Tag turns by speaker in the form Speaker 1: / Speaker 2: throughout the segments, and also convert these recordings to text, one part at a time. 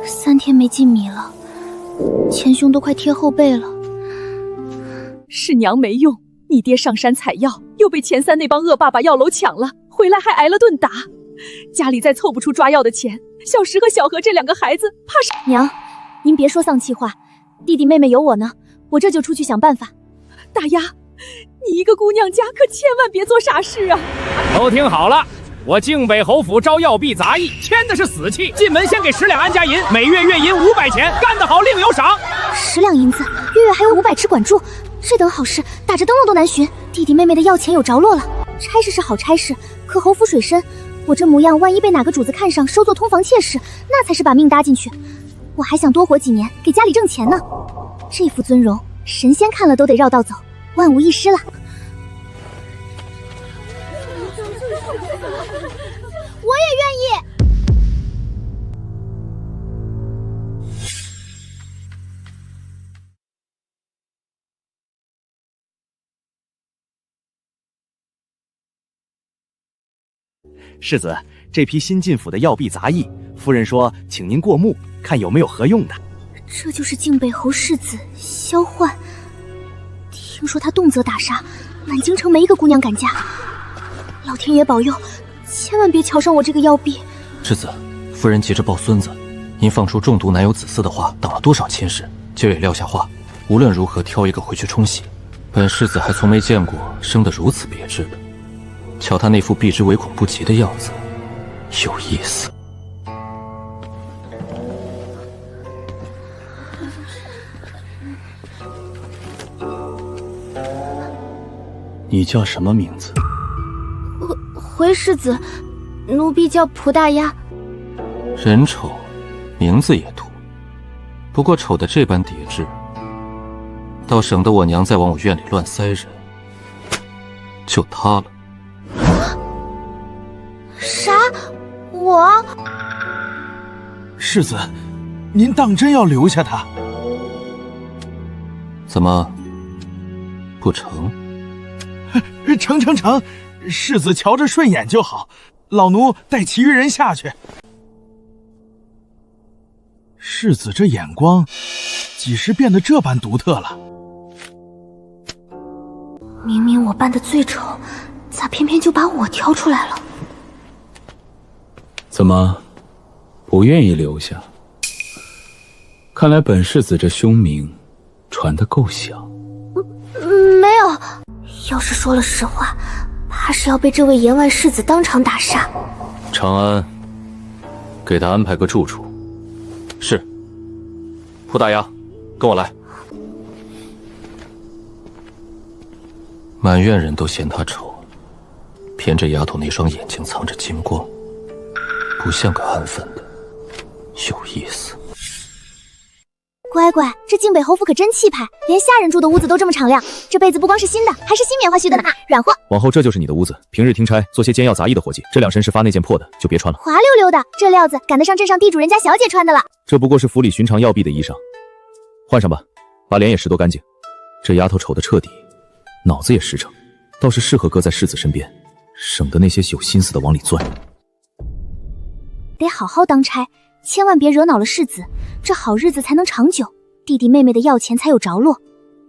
Speaker 1: 3天没进米了，前胸都快贴后背了。
Speaker 2: 是娘没用，你爹上山采药，又被前3那帮恶霸把药楼抢了，回来还挨了顿打。家里再凑不出抓药的钱，小石和小何这2个孩子怕是……
Speaker 1: 娘，您别说丧气话，弟弟妹妹有我呢，我这就出去想办法。
Speaker 2: 大丫，你一个姑娘家可千万别做傻事啊！
Speaker 3: 都听好了，我靖北侯府招药币杂役，签的是死契，进门先给10两安家银，每月月银500钱，干得好另有赏。
Speaker 1: 10两银子，月月还有500吃管住，这等好事，打着灯笼都难寻。弟弟妹妹的药钱有着落了，差事是好差事，可侯府水深，我这模样万一被哪个主子看上，收作通房妾室，那才是把命搭进去。我还想多活几年，给家里挣钱呢。这副尊容，神仙看了都得绕道走，万无一失了。我也愿意。
Speaker 4: 世子，这批新进府的药币杂役，夫人说请您过目，看有没有合用的。
Speaker 1: 这就是靖北侯世子萧焕，听说他动辄打杀，满京城没一个姑娘敢嫁。老天爷保佑，千万别瞧上我这个药币。
Speaker 5: 世子，夫人急着抱孙子，您放出中毒难有子嗣的话，挡了多少亲事，今儿也撂下话，无论如何挑一个回去冲喜。本世子还从没见过生得如此别致的。瞧他那副避之唯恐不及的样子，有意思。
Speaker 4: 你叫什么名字？
Speaker 1: 回世子，奴婢叫蒲大丫。
Speaker 5: 人丑，名字也土，不过丑的这般叠致，倒省得我娘再往我院里乱塞人，就他了。
Speaker 1: 啥？我？
Speaker 6: 世子，您当真要留下他？
Speaker 5: 怎么不成？
Speaker 6: 成，世子瞧着顺眼就好，老奴带其余人下去。世子这眼光，几时变得这般独特了？
Speaker 1: 明明我扮的最丑，咋偏偏就把我挑出来了？
Speaker 7: 怎么不愿意留下？看来本世子这凶名传得够响。
Speaker 1: 没有，要是说了实话，怕是要被这位言外世子当场打杀。
Speaker 5: 长安，给他安排个住处。是。蒲大丫，跟我来。满院人都嫌他丑，偏这丫头那双眼睛藏着金光，不像个安分的，有意思。
Speaker 1: 乖乖，这靖北侯府可真气派，连下人住的屋子都这么敞亮。这被子不光是新的，还是新棉花絮的呢，软和。
Speaker 4: 往后这就是你的屋子，平日听差，做些煎药杂役的活计。这2身是发那件破的，就别穿了。
Speaker 1: 滑溜溜的，这料子赶得上镇上地主人家小姐穿的了。
Speaker 4: 这不过是府里寻常药婢的衣裳，换上吧，把脸也拾掇干净。这丫头丑得彻底，脑子也实诚，倒是适合搁在世子身边，省得那些有心思的往里钻。
Speaker 1: 得好好当差，千万别惹恼了世子，这好日子才能长久，弟弟妹妹的药钱才有着落。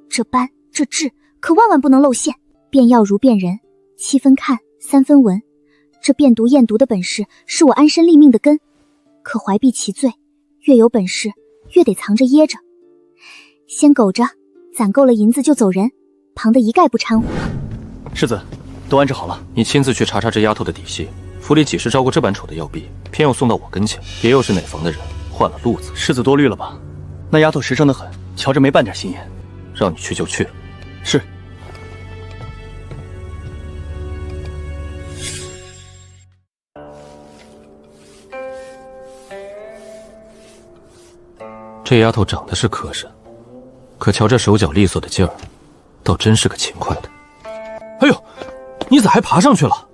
Speaker 1: 这斑这痣可万万不能露馅，辨药如辨人，7分看3分闻。这辨毒验毒的本事是我安身立命的根，可怀璧其罪，越有本事越得藏着掖着。先苟着，攒够了银子就走人，旁的一概不掺和。
Speaker 4: 世子，都安置好了，
Speaker 5: 你亲自去查查这丫头的底细。府里几时招过这般丑的药婢，偏又送到我跟前，别又是哪房的人换了路子。
Speaker 4: 世子多虑了吧？那丫头实诚得很，瞧着没半点心眼。
Speaker 5: 让你去就去。
Speaker 4: 是。
Speaker 5: 这丫头长得是磕碜，可瞧这手脚利索的劲儿，倒真是个勤快的。
Speaker 6: 哎呦，你咋还爬上去了？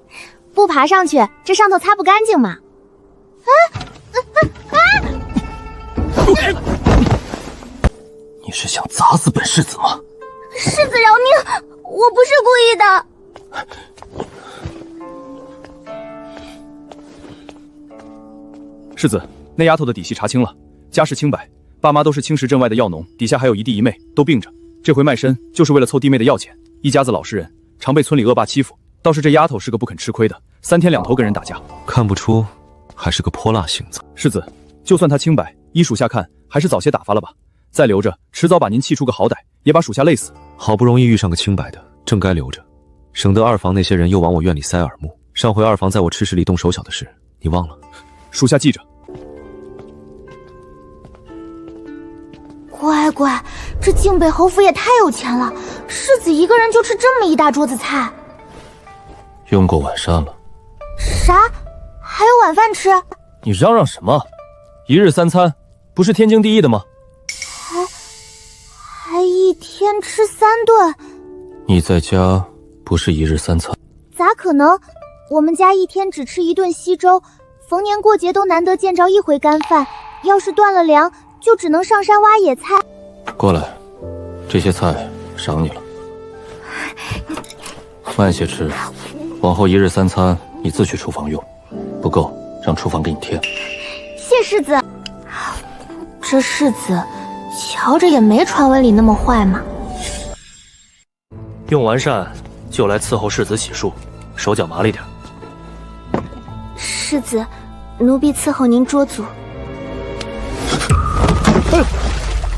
Speaker 1: 不爬上去，这上头擦不干净嘛。
Speaker 5: 你是想砸死本世子吗？
Speaker 1: 世子饶命，我不是故意
Speaker 4: 的。世子，那丫头的底细查清了，家世清白，爸妈都是青石镇外的药农，底下还有一弟一妹，都病着。这回卖身就是为了凑弟妹的药钱。一家子老实人，常被村里恶霸欺负。倒是这丫头是个不肯吃亏的，3天2头跟人打架。
Speaker 5: 看不出，还是个泼辣性子。
Speaker 4: 世子，就算她清白，依属下看，还是早些打发了吧。再留着，迟早把您气出个好歹，也把属下累死。
Speaker 5: 好不容易遇上个清白的，正该留着，省得二房那些人又往我院里塞耳目。上回二房在我吃食里动手脚的事，你忘了？
Speaker 4: 属下记着。
Speaker 1: 乖乖，这靖北侯府也太有钱了，世子一个人就吃这么一大桌子菜。
Speaker 5: 用过晚膳了。
Speaker 1: 啥？还有晚饭吃？
Speaker 5: 你嚷嚷什么？1日3餐，不是天经地义的吗？
Speaker 1: 还一天吃3顿？
Speaker 5: 你在家不是1日3餐？
Speaker 1: 咋可能？我们家一天只吃1顿稀粥，逢年过节都难得见着1回干饭，要是断了粮，就只能上山挖野菜。
Speaker 5: 过来，这些菜赏你了，慢些吃，往后1日3餐你自去厨房用，不够让厨房给你添。
Speaker 1: 谢世子。这世子瞧着也没传闻里那么坏嘛。
Speaker 5: 用完膳就来伺候世子洗漱，手脚麻利点。
Speaker 1: 世子，奴婢伺候您捉足。
Speaker 5: 哎呦，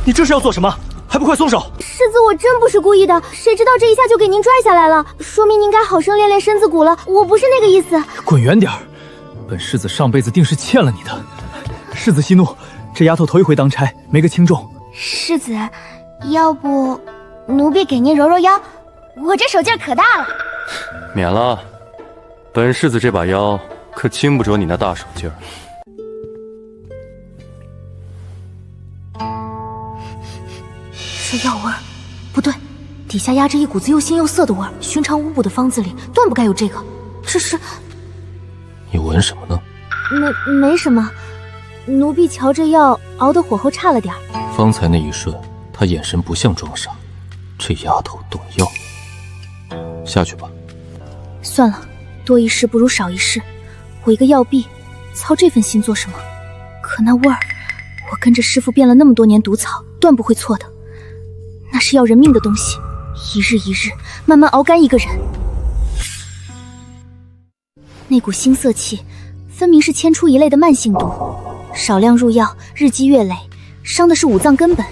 Speaker 5: 你这是要做什么？还不快松手！
Speaker 1: 世子，我真不是故意的，谁知道这一下就给您拽下来了，说明您该好生练练身子骨了。我不是那个意思。
Speaker 6: 滚远点儿！本世子上辈子定是欠了你的。世子息怒，这丫头头一回当差，没个轻重。
Speaker 1: 世子，要不奴婢给您揉揉腰，我这手劲可大了。
Speaker 5: 免了，本世子这把腰可经不着你那大手劲儿。
Speaker 1: 这药味儿不对，底下压着一股子又腥又涩的味儿，寻常巫卜的方子里断不该有这个。这是……
Speaker 5: 你闻什么呢？
Speaker 1: 没什么，奴婢瞧这药熬的火候差了点儿。
Speaker 5: 方才那一瞬，他眼神不像装傻，这丫头懂药。下去吧。
Speaker 1: 算了，多一事不如少一事。我一个药婢，操这份心做什么？可那味儿，我跟着师傅变了那么多年毒草，断不会错的。那是要人命的东西，一日一日，慢慢熬干一个人。那股腥涩气，分明是牵出一类的慢性毒，少量入药，日积月累，伤的是五脏根本。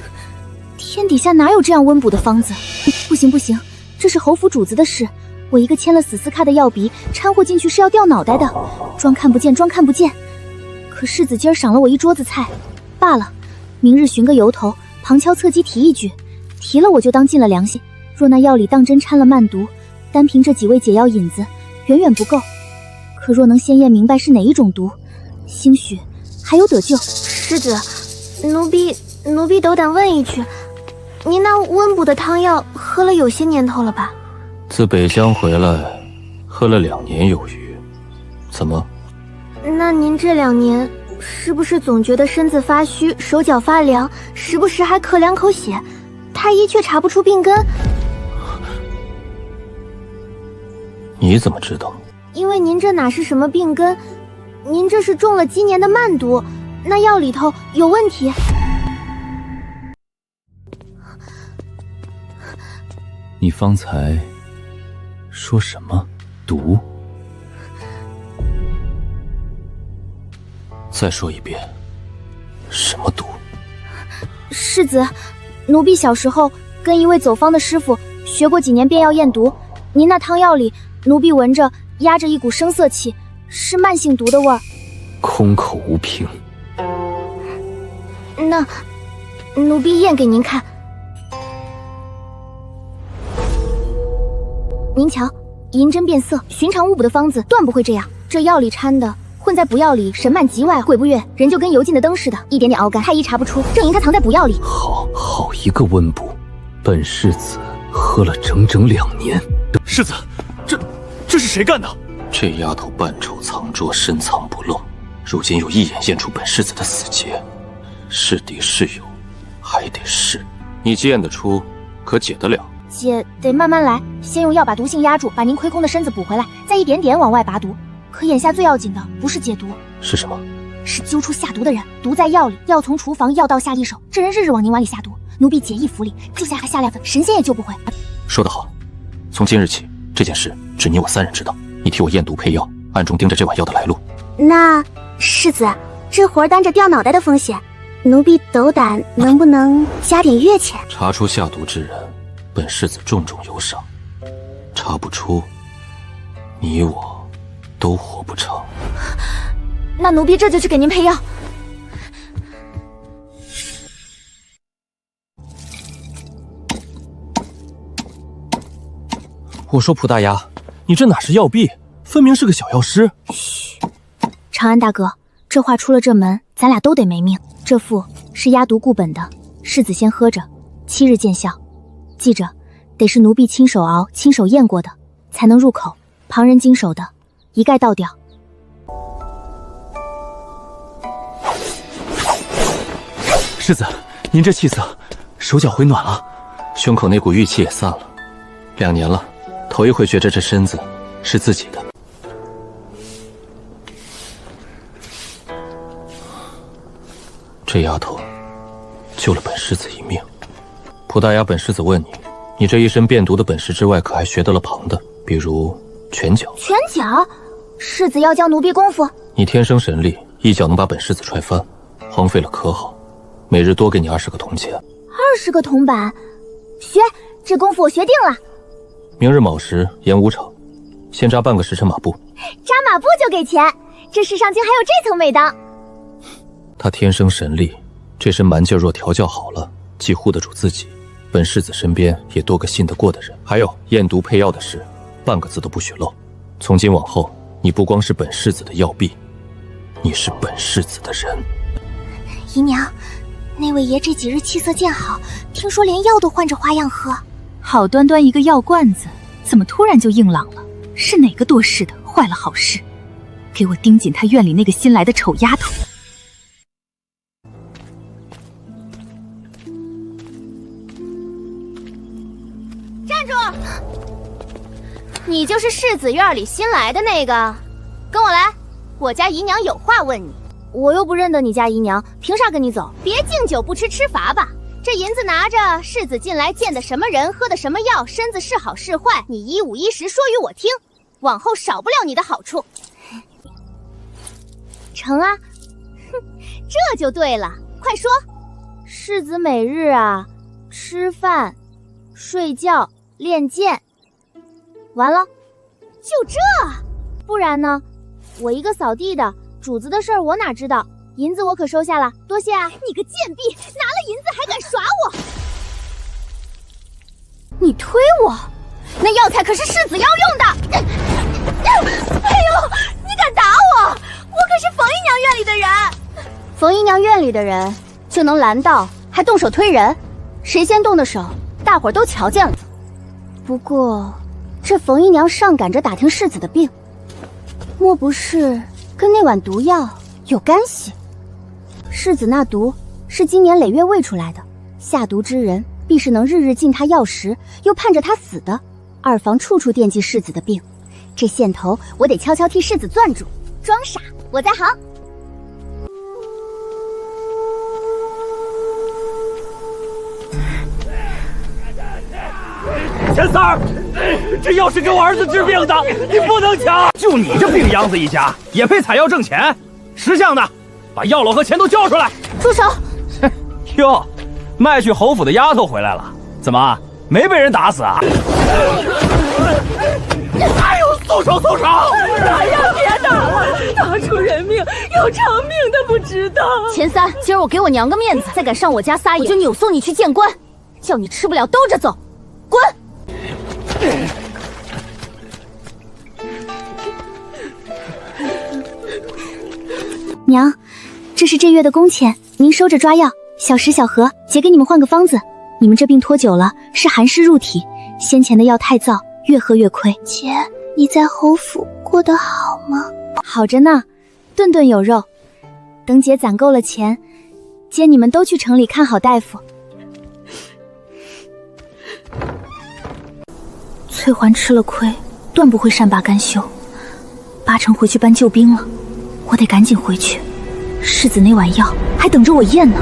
Speaker 1: 天底下哪有这样温补的方子？不行不行，这是侯府主子的事，我一个签了死撕卡的药鼻掺和进去是要掉脑袋的，装看不见装看不见。可世子今儿赏了我一桌子菜，罢了，明日寻个由头，旁敲侧击提一句，提了我就当尽了良心。若那药里当真掺了慢毒，单凭这几味解药引子远远不够，可若能先验明白是哪一种毒，兴许还有得救。师子，奴婢斗胆问一句，您那温补的汤药喝了有些年头了吧？
Speaker 5: 自北疆回来，喝了2年有余。怎么？
Speaker 1: 那您这2年是不是总觉得身子发虚，手脚发凉，时不时还咳2口血？太医却查不出病根。
Speaker 5: 你怎么知道？
Speaker 1: 因为您这哪是什么病根，您这是中了积年的慢毒，那药里头有问题。
Speaker 7: 你方才说什么毒？
Speaker 5: 再说一遍，什么毒？
Speaker 1: 世子，奴婢小时候跟一位走方的师傅学过几年变药验毒，您那汤药里，奴婢闻着压着一股生涩气，是慢性毒的味儿。
Speaker 7: 空口无凭。
Speaker 1: 那奴婢验给您看。您瞧，银针变色，寻常巫卜的方子断不会这样。这药里掺的混在补药里，神慢极外，鬼不月，人就跟油尽的灯似的，一点点熬干，太医查不出，正因它藏在补药里。
Speaker 7: 好一个温补，本世子喝了整整2年。
Speaker 5: 世子，这是谁干的？这丫头扮丑藏拙，深藏不露，如今又一眼验出本世子的死结，是敌是友，还得试。你既验得出，可解得了？
Speaker 1: 解得慢慢来，先用药把毒性压住，把您亏空的身子补回来，再一点点往外拔毒。可眼下最要紧的不是解毒，
Speaker 5: 是什么？
Speaker 1: 是揪出下毒的人，毒在药里，药从厨房药到下一手，这人日日往您碗里下毒，奴婢解义府里救下还下2份，神仙也救不回。
Speaker 5: 说得好，从今日起，这件事只你我3人知道。你替我验毒配药，暗中盯着这碗药的来路。
Speaker 1: 那世子，这活担着掉脑袋的风险，奴婢斗胆，能不能加点月钱？
Speaker 5: 查出下毒之人，本世子重重有赏；查不出，你我都活不成。
Speaker 1: 那奴婢这就去给您配药。
Speaker 5: 我说蒲大牙，你这哪是药婢，分明是个小药师。
Speaker 1: 嘘，长安大哥，这话出了这门，咱俩都得没命。这副是压毒固本的，世子先喝着，7日见效。记着，得是奴婢亲手熬、亲手验过的，才能入口。旁人经手的，一概倒掉。
Speaker 6: 世子，您这气色，手脚回暖了，
Speaker 5: 胸口那股郁气也散了。2年了，头一回觉着这身子是自己的。这丫头救了本世子一命。蒲大牙，本世子问你，你这一身变毒的本事之外，可还学得了旁的，比如拳脚？
Speaker 1: 拳脚？世子要教奴婢功夫？
Speaker 5: 你天生神力，一脚能把本世子踹翻，荒废了可好？每日多给你20个铜钱。
Speaker 1: 20个铜板？学，这功夫我学定了。
Speaker 5: 明日卯时演武场，先扎半个时辰马步。
Speaker 1: 扎马步就给钱？这世上竟还有这层美当！
Speaker 5: 他天生神力，这身蛮劲若调教好了，既护得住自己，本世子身边也多个信得过的人。还有验毒配药的事，半个字都不许漏。从今往后，你不光是本世子的药婢，你是本世子的人。
Speaker 1: 姨娘，那位爷这几日气色渐好，听说连药都换着花样喝。
Speaker 2: 好端端一个药罐子，怎么突然就硬朗了？是哪个多事的坏了好事？给我盯紧他院里那个新来的丑丫头！
Speaker 1: 站住！你就是世子院里新来的那个？跟我来，我家姨娘有话问你。我又不认得你家姨娘，凭啥跟你走？别敬酒不吃吃罚吧。这银子拿着，世子近来见的什么人，喝的什么药，身子是好是坏，你1五1十说与我听，往后少不了你的好处。成啊，哼，这就对了，快说。世子每日啊，吃饭、睡觉、练剑，完了，就这？不然呢？我一个扫地的，主子的事儿我哪知道？银子我可收下了，多谢啊！你个贱婢，拿了银子还敢耍我！你推我，那药材可是世子要用的！哎呦，你敢打我！我可是冯姨娘院里的人。冯姨娘院里的人就能拦道，还动手推人？谁先动的手，大伙儿都瞧见了。不过，这冯姨娘上赶着打听世子的病，莫不是跟那碗毒药有干系？世子那毒是经年累月喂出来的，下毒之人必是能日日进他药食，又盼着他死的，二房处处惦记世子的病。这线头我得悄悄替世子攥住，装傻我在行。
Speaker 3: 钱三儿，这药是给我儿子治病的，你不能抢！就你这病秧子一家，也配采药挣钱？识相的，把药篓和钱都交出来！
Speaker 1: 住手！
Speaker 3: 哟，卖去侯府的丫头回来了，怎么没被人打死啊？哎呦，松手松手！
Speaker 2: 大丫别打了，拿出人命要偿命的不知道。
Speaker 1: 钱三，今儿我给我娘个面子，再敢上我家撒野，我就扭送你去见官，叫你吃不了兜着走，滚！娘，这是这月的工钱，您收着抓药。小石小何，姐给你们换个方子。你们这病拖久了，是寒湿入体，先前的药太燥，越喝越亏。姐，你在侯府过得好吗？好着呢，顿顿有肉。等姐攒够了钱，接你们都去城里看好大夫。翠环吃了亏，断不会善罢甘休，8成回去搬救兵了。我得赶紧回去，世子那碗药还等着我验呢。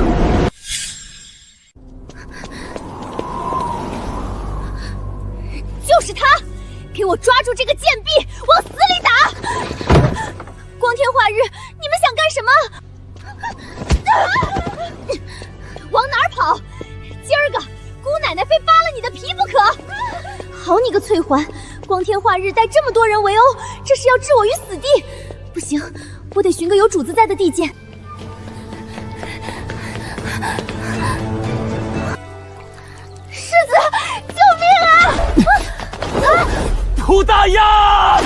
Speaker 1: 就是他，给我抓住这个贱婢，往死里打！光天化日，你们想干什么？往哪儿跑？今儿个姑奶奶非扒了你的皮不可！好你个翠环，光天化日带这么多人围殴，这是要置我于死地！不行，我得寻个有主子在的地界。世子，救命啊！
Speaker 3: 蒲大丫！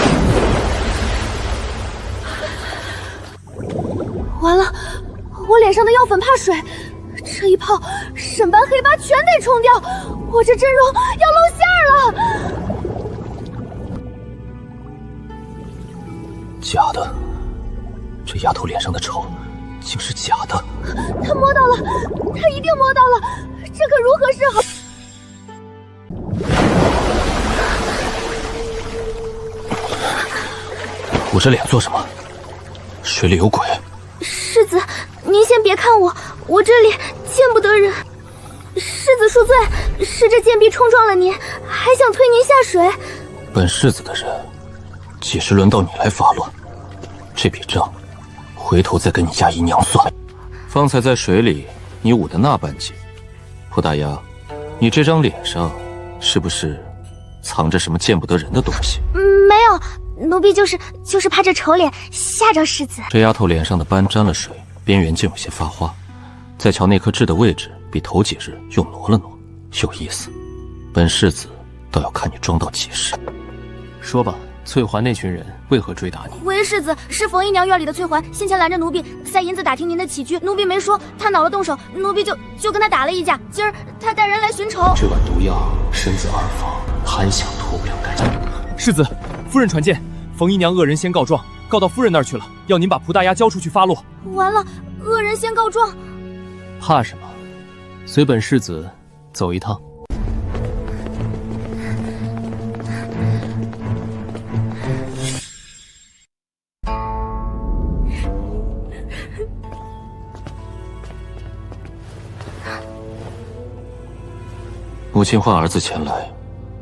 Speaker 1: 完了，我脸上的药粉怕水，这一泡沈班黑八全得冲掉，我这阵容要露馅了。
Speaker 5: 假的，这丫头脸上的丑竟是假的。
Speaker 1: 他摸到了，他一定摸到了，这可如何是好？
Speaker 5: 捂着脸做什么？水里有鬼！
Speaker 1: 世子，您先别看我，我这里见不得人。世子恕罪，是这贱婢冲撞了您，还想推您下水。
Speaker 5: 本世子的人，几时轮到你来发落？这笔账，回头再跟你家姨娘算。方才在水里，你捂的那般紧，蒲大丫，你这张脸上是不是藏着什么见不得人的东西？
Speaker 1: 没有，奴婢就是怕这丑脸吓着世子。
Speaker 5: 这丫头脸上的斑沾了水，边缘竟有些发花。再瞧那颗痣的位置，比头几日又挪了挪，有意思。本世子倒要看你装到几时。
Speaker 8: 说吧，翠环那群人为何追打你？
Speaker 1: 为世子，是冯姨娘院里的翠环，先前拦着奴婢塞银子打听您的起居，奴婢没说，她恼了动手，奴婢就跟她打了一架。今儿她带人来寻仇。
Speaker 8: 这碗毒药身自二房，还想脱不了干净。
Speaker 6: 世子，夫人传见，冯姨娘恶人先告状，告到夫人那儿去了，要您把蒲大丫交出去发落。
Speaker 1: 完了，恶人先告状。
Speaker 8: 怕什么？随本世子走一趟。
Speaker 5: 母亲唤儿子前来，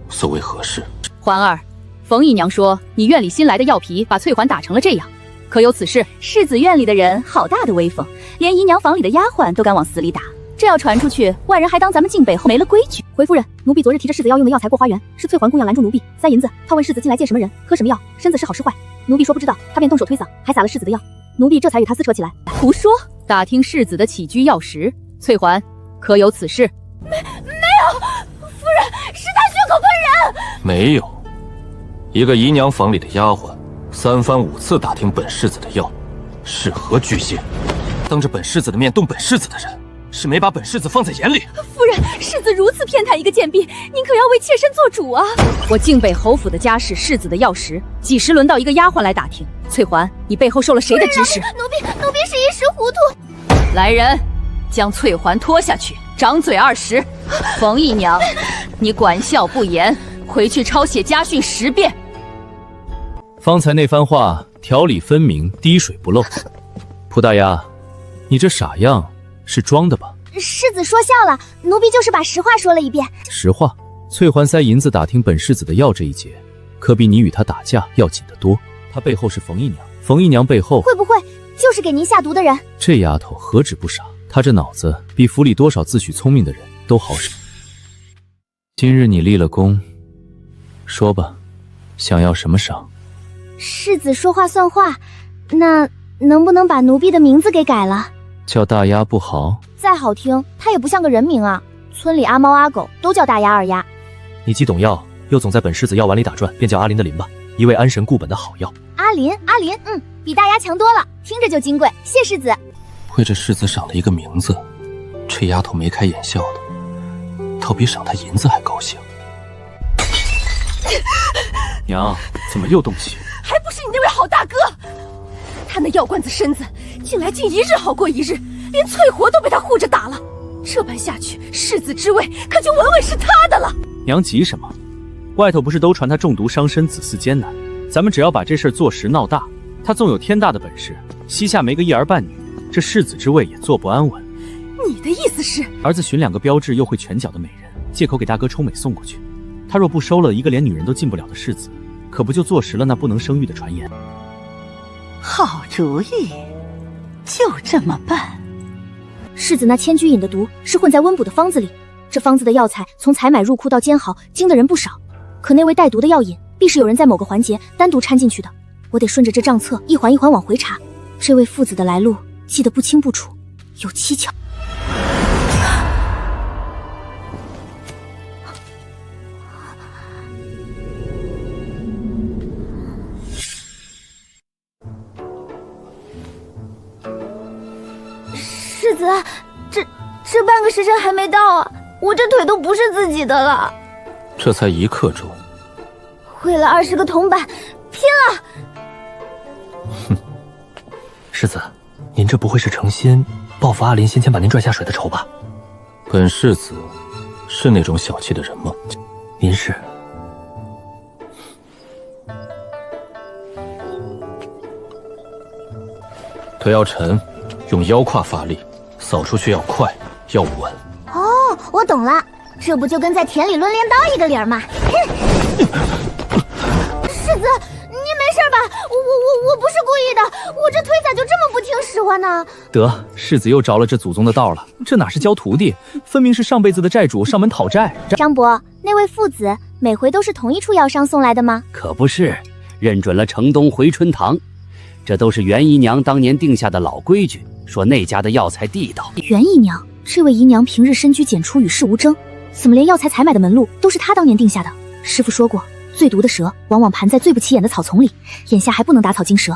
Speaker 5: 所谓何事？
Speaker 2: 环儿，冯姨娘说你院里新来的药皮把翠环打成了这样，可有此事？世子院里的人好大的威风，连姨娘房里的丫鬟都敢往死里打，这要传出去，外人还当咱们靖北后没了规矩。回夫人，奴婢昨日提着世子要用的药材过花园，是翠环姑娘拦住奴婢塞银子，她问世子近来见什么人，喝什么药，身子是好是坏。奴婢说不知道，她便动手推搡，还撒了世子的药，奴婢这才与她撕扯起来。胡说！打听世子的起居药食，翠环可有此事？
Speaker 1: 没有，夫人，是他血口喷人。
Speaker 5: 没有，一个姨娘房里的丫鬟3番5次打听本世子的药，是何居心？当着本世子的面动本世子的人，是没把本世子放在眼里。
Speaker 2: 夫人，世子如此偏袒一个贱婢，您可要为妾身做主啊！我靖北侯府的家事，世子的药食，几时轮到一个丫鬟来打听？翠环，你背后受了谁的指使？
Speaker 1: 奴婢是一时糊涂。
Speaker 2: 来人，将翠环拖下去，掌嘴20。冯姨娘，你管教不严，回去抄写家训10遍。
Speaker 4: 方才那番话条理分明，滴水不漏。蒲大丫，你这傻样是装的吧？
Speaker 1: 世子说笑了，奴婢就是把实话说了一遍。
Speaker 4: 实话，翠环塞银子打听本世子的药这一节，可比你与他打架要紧得多。他背后是冯姨娘，冯姨娘背后
Speaker 1: 会不会就是给您下毒的人？
Speaker 4: 这丫头何止不傻，她这脑子比府里多少自诩聪明的人都好使。今日你立了功，说吧，想要什么赏？
Speaker 1: 世子说话算话，那能不能把奴婢的名字给改了？
Speaker 4: 叫大丫不好？
Speaker 1: 再好听，它也不像个人名啊。村里阿猫阿狗都叫大丫二丫。
Speaker 6: 你既懂药，又总在本世子药丸里打转，便叫阿林的林吧，一味安神固本的好药。
Speaker 1: 阿林，比大丫强多了，听着就金贵。谢世子。
Speaker 5: 为这世子赏了一个名字，这丫头眉开眼笑的，倒比赏他银子还高兴。
Speaker 8: 娘，怎么又动气？
Speaker 2: 还不是你那位好大哥！他那药罐子身子，近来竟一日好过一日，连翠活都被他护着打了。这般下去，世子之位可就稳稳是他的了。
Speaker 6: 娘急什么？外头不是都传他中毒伤身，子嗣艰难？咱们只要把这事儿做实闹大，他纵有天大的本事，膝下没个一儿半女，这世子之位也坐不安稳。
Speaker 2: 你的意思是，
Speaker 6: 儿子寻2个标致又会拳脚的美人，借口给大哥冲美送过去。他若不收了一个连女人都进不了的世子，可不就坐实了那不能生育的传言？
Speaker 9: 好主意，就这么办。
Speaker 1: 世子那千居引的毒是混在温补的方子里，这方子的药材从采买入库到煎熬，经的人不少。可那味带毒的药引，必是有人在某个环节单独掺进去的。我得顺着这账册一环一环往回查，这位父子的来路记得不清不楚，有蹊跷。
Speaker 10: 世子，这半个时辰还没到啊，我这腿都不是自己的了。
Speaker 5: 这才1刻钟，
Speaker 10: 为了20个铜板，拼了！
Speaker 5: 哼，世子，您这不会是诚心报复阿林先前把您拽下水的仇吧？本世子是那种小气的人吗？您是？腿要沉，用腰胯发力，扫出去要快，要稳。
Speaker 10: 哦，我懂了，这不就跟在田里抡镰刀一个理儿吗？世子，你没事吧？我不是故意的，我这腿咋就这么不听使唤呢？
Speaker 6: 得，世子又着了这祖宗的道了，这哪是教徒弟，分明是上辈子的债主上门讨债。
Speaker 1: 张伯，那位父子每回都是同一处药商送来的吗？
Speaker 11: 可不是，认准了城东回春堂，这都是袁姨娘当年定下的老规矩，说那家的药材地道。
Speaker 1: 袁姨娘，这位姨娘平日深居简出，与世无争，怎么连药材采买的门路都是她当年定下的？师傅说过，最毒的蛇往往盘在最不起眼的草丛里，眼下还不能打草惊蛇，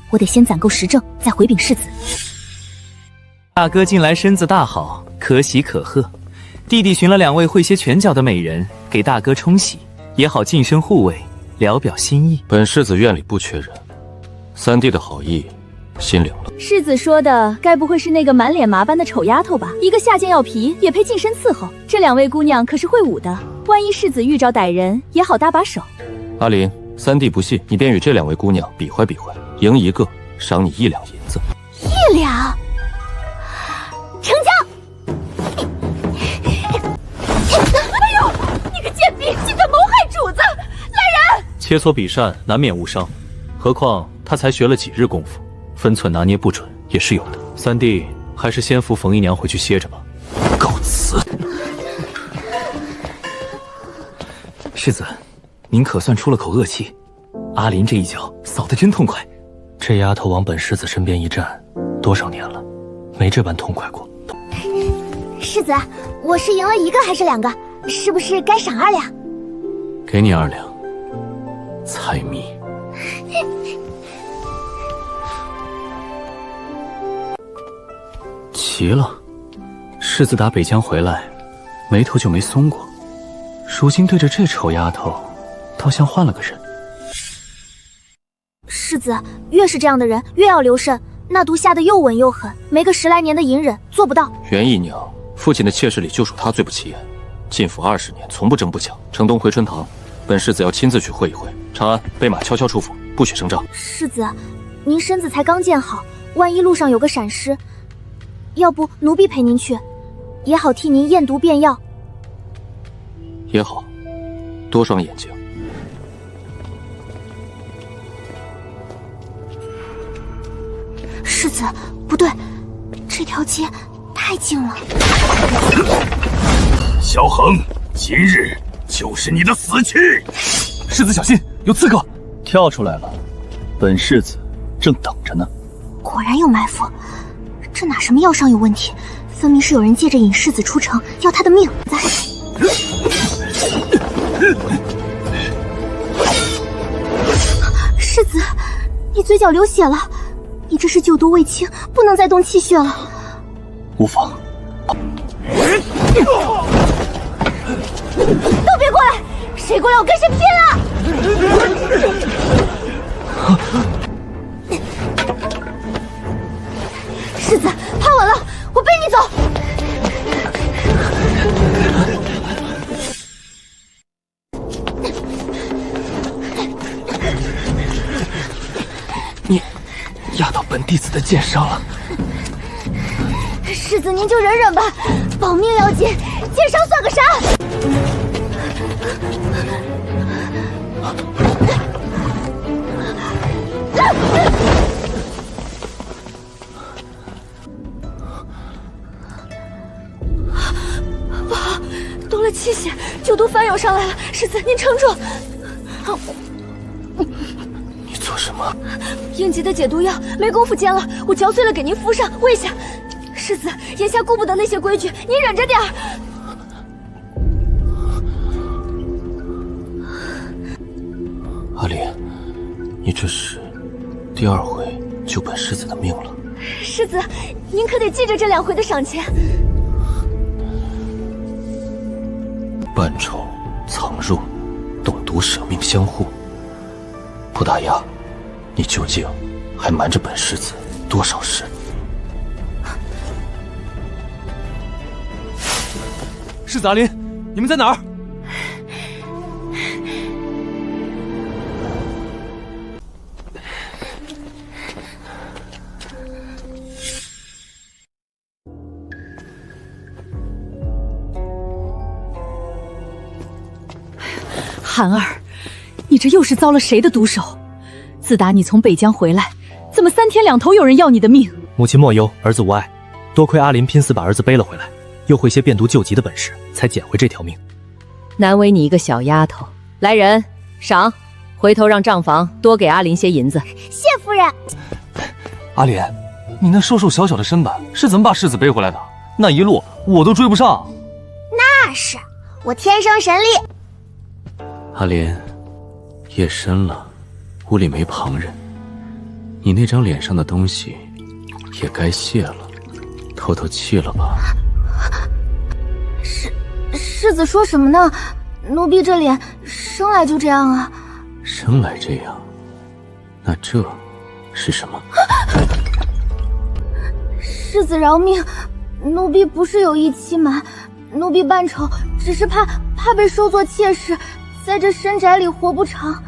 Speaker 1: 我得先攒够实证，再回禀世子。
Speaker 12: 大哥近来身子大好，可喜可贺。弟弟寻了2位会些拳脚的美人，给大哥冲洗，也好近身护卫，聊表心意。
Speaker 5: 本世子院里不缺人，3弟的好意，心领了。
Speaker 2: 世子说的该不会是那个满脸麻斑的丑丫头吧？一个下贱药皮也配近身伺候？这2位姑娘可是会武的，万一世子遇着歹人，也好搭把手。
Speaker 5: 阿林，3弟不信，你便与这2位姑娘比划比划，赢1个赏你1两银子。
Speaker 10: 1两，成交！
Speaker 2: 哎呦，你个贱婢，竟敢谋害主子！来人！
Speaker 12: 切磋比善难免误伤，何况他才学了几日功夫，分寸拿捏不准也是有的。3弟还是先扶冯姨娘回去歇着吧。
Speaker 5: 告辞。
Speaker 12: 世子，您可算出了口恶气，阿林这一脚扫得真痛快。
Speaker 5: 这丫头往本世子身边一站，多少年了，没这般痛快过。
Speaker 10: 世子，我是赢了1个还是2个？是不是该赏2两？
Speaker 7: 给你2两。财迷。
Speaker 12: 奇了，世子打北疆回来，眉头就没松过，如今对着这丑丫头，倒像换了个人。
Speaker 1: 世子，越是这样的人，越要留神，那毒下得又稳又狠，没个10来年的隐忍做不到。
Speaker 5: 袁姨娘，父亲的妾室里就属她最不起眼，进府20年，从不争不抢。城东回春堂，本世子要亲自去会一会。长安，备马悄悄出府，不许声张。
Speaker 1: 世子，您身子才刚建好，万一路上有个闪失，要不奴婢陪您去，也好替您验毒辨药。
Speaker 5: 也好，多双眼睛。
Speaker 1: 世子，不对，这条街太近了。
Speaker 3: 萧恒，今日就是你的死期！
Speaker 6: 世子小心，有刺客跳出来了，本世子正等着呢。
Speaker 1: 果然有埋伏，这哪什么药商有问题，分明是有人借着引世子出城要他的命。世子，你嘴角流血了，你这是酒毒未清，不能再动气血了。
Speaker 6: 无妨。
Speaker 10: 都别过来，谁过来我跟谁拼了！世子，趴稳了，我背你走。
Speaker 5: 你压到本弟子的剑上了。
Speaker 10: 子您就忍忍吧，保命要紧，减伤算个啥？不好，动了气血，酒毒翻涌上来了。世子，您撑住。
Speaker 5: 你做什么？
Speaker 10: 应急的解毒药，没工夫煎了，我嚼碎了给您敷上，喂下。世子，眼下顾不得那些规矩，您忍着点儿。
Speaker 5: 阿莲，你这是第2回救本世子的命了。
Speaker 10: 世子，您可得记着这2回的赏钱。
Speaker 5: 扮丑、藏入、动毒，舍命相护。蒲大牙，你究竟还瞒着本世子多少事？
Speaker 6: 世子阿林，你们在哪儿？
Speaker 2: 寒儿，你这又是遭了谁的毒手？自打你从北疆回来，怎么3天2头有人要你的命？
Speaker 8: 母亲莫忧，儿子无碍，多亏阿林拼死把儿子背了回来，又会些变毒救急的本事，才捡回这条命。
Speaker 13: 难为你一个小丫头。来人，赏！回头让账房多给阿林些银子。
Speaker 10: 谢夫人。
Speaker 5: 阿林，你那瘦瘦小小的身板是怎么把世子背回来的？那一路我都追不上。
Speaker 10: 那是我天生神力。
Speaker 7: 阿林，夜深了，屋里没旁人，你那张脸上的东西也该卸了，透透气了吧？
Speaker 10: 世子说什么呢？奴婢这脸生来就这样啊。
Speaker 7: 生来这样，那这是什么？
Speaker 10: 世子饶命，奴婢不是有意欺瞒，奴婢扮丑只是怕被收作妾室，在这深宅里活不长。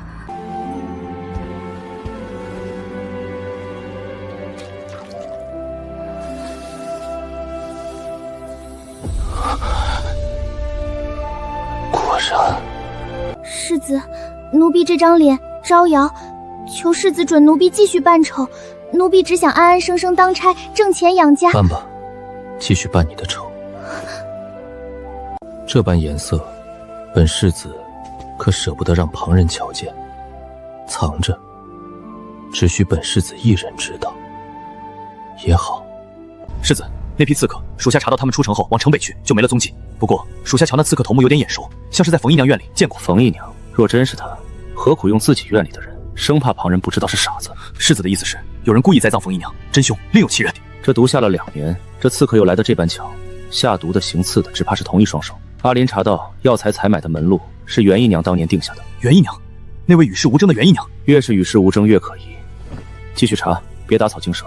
Speaker 5: 果然。
Speaker 1: 世子，奴婢这张脸招摇，求世子准奴婢继续扮丑。奴婢只想安安生生当差，挣钱养家。
Speaker 5: 扮吧，继续扮你的丑。这般颜色，本世子可舍不得让旁人瞧见，藏着，只许本世子一人知道也好。
Speaker 8: 世子，那批刺客，属下查到他们出城后往城北去，就没了踪迹。不过属下瞧那刺客头目有点眼熟，像是在冯姨娘院里见过。
Speaker 6: 冯姨娘若真是他，何苦用自己院里的人，生怕旁人不知道是傻子。
Speaker 8: 世子的意思是，有人故意栽赃冯姨娘，真凶另有其人。
Speaker 6: 这毒下了2年，这刺客又来得这般巧，下毒的行刺的只怕是同一双手。阿林查到药材采买的门路是袁姨娘当年定下的。
Speaker 8: 袁姨娘，那位与世无争的袁姨娘，
Speaker 6: 越是与世无争越可疑。继续查，别打草惊蛇。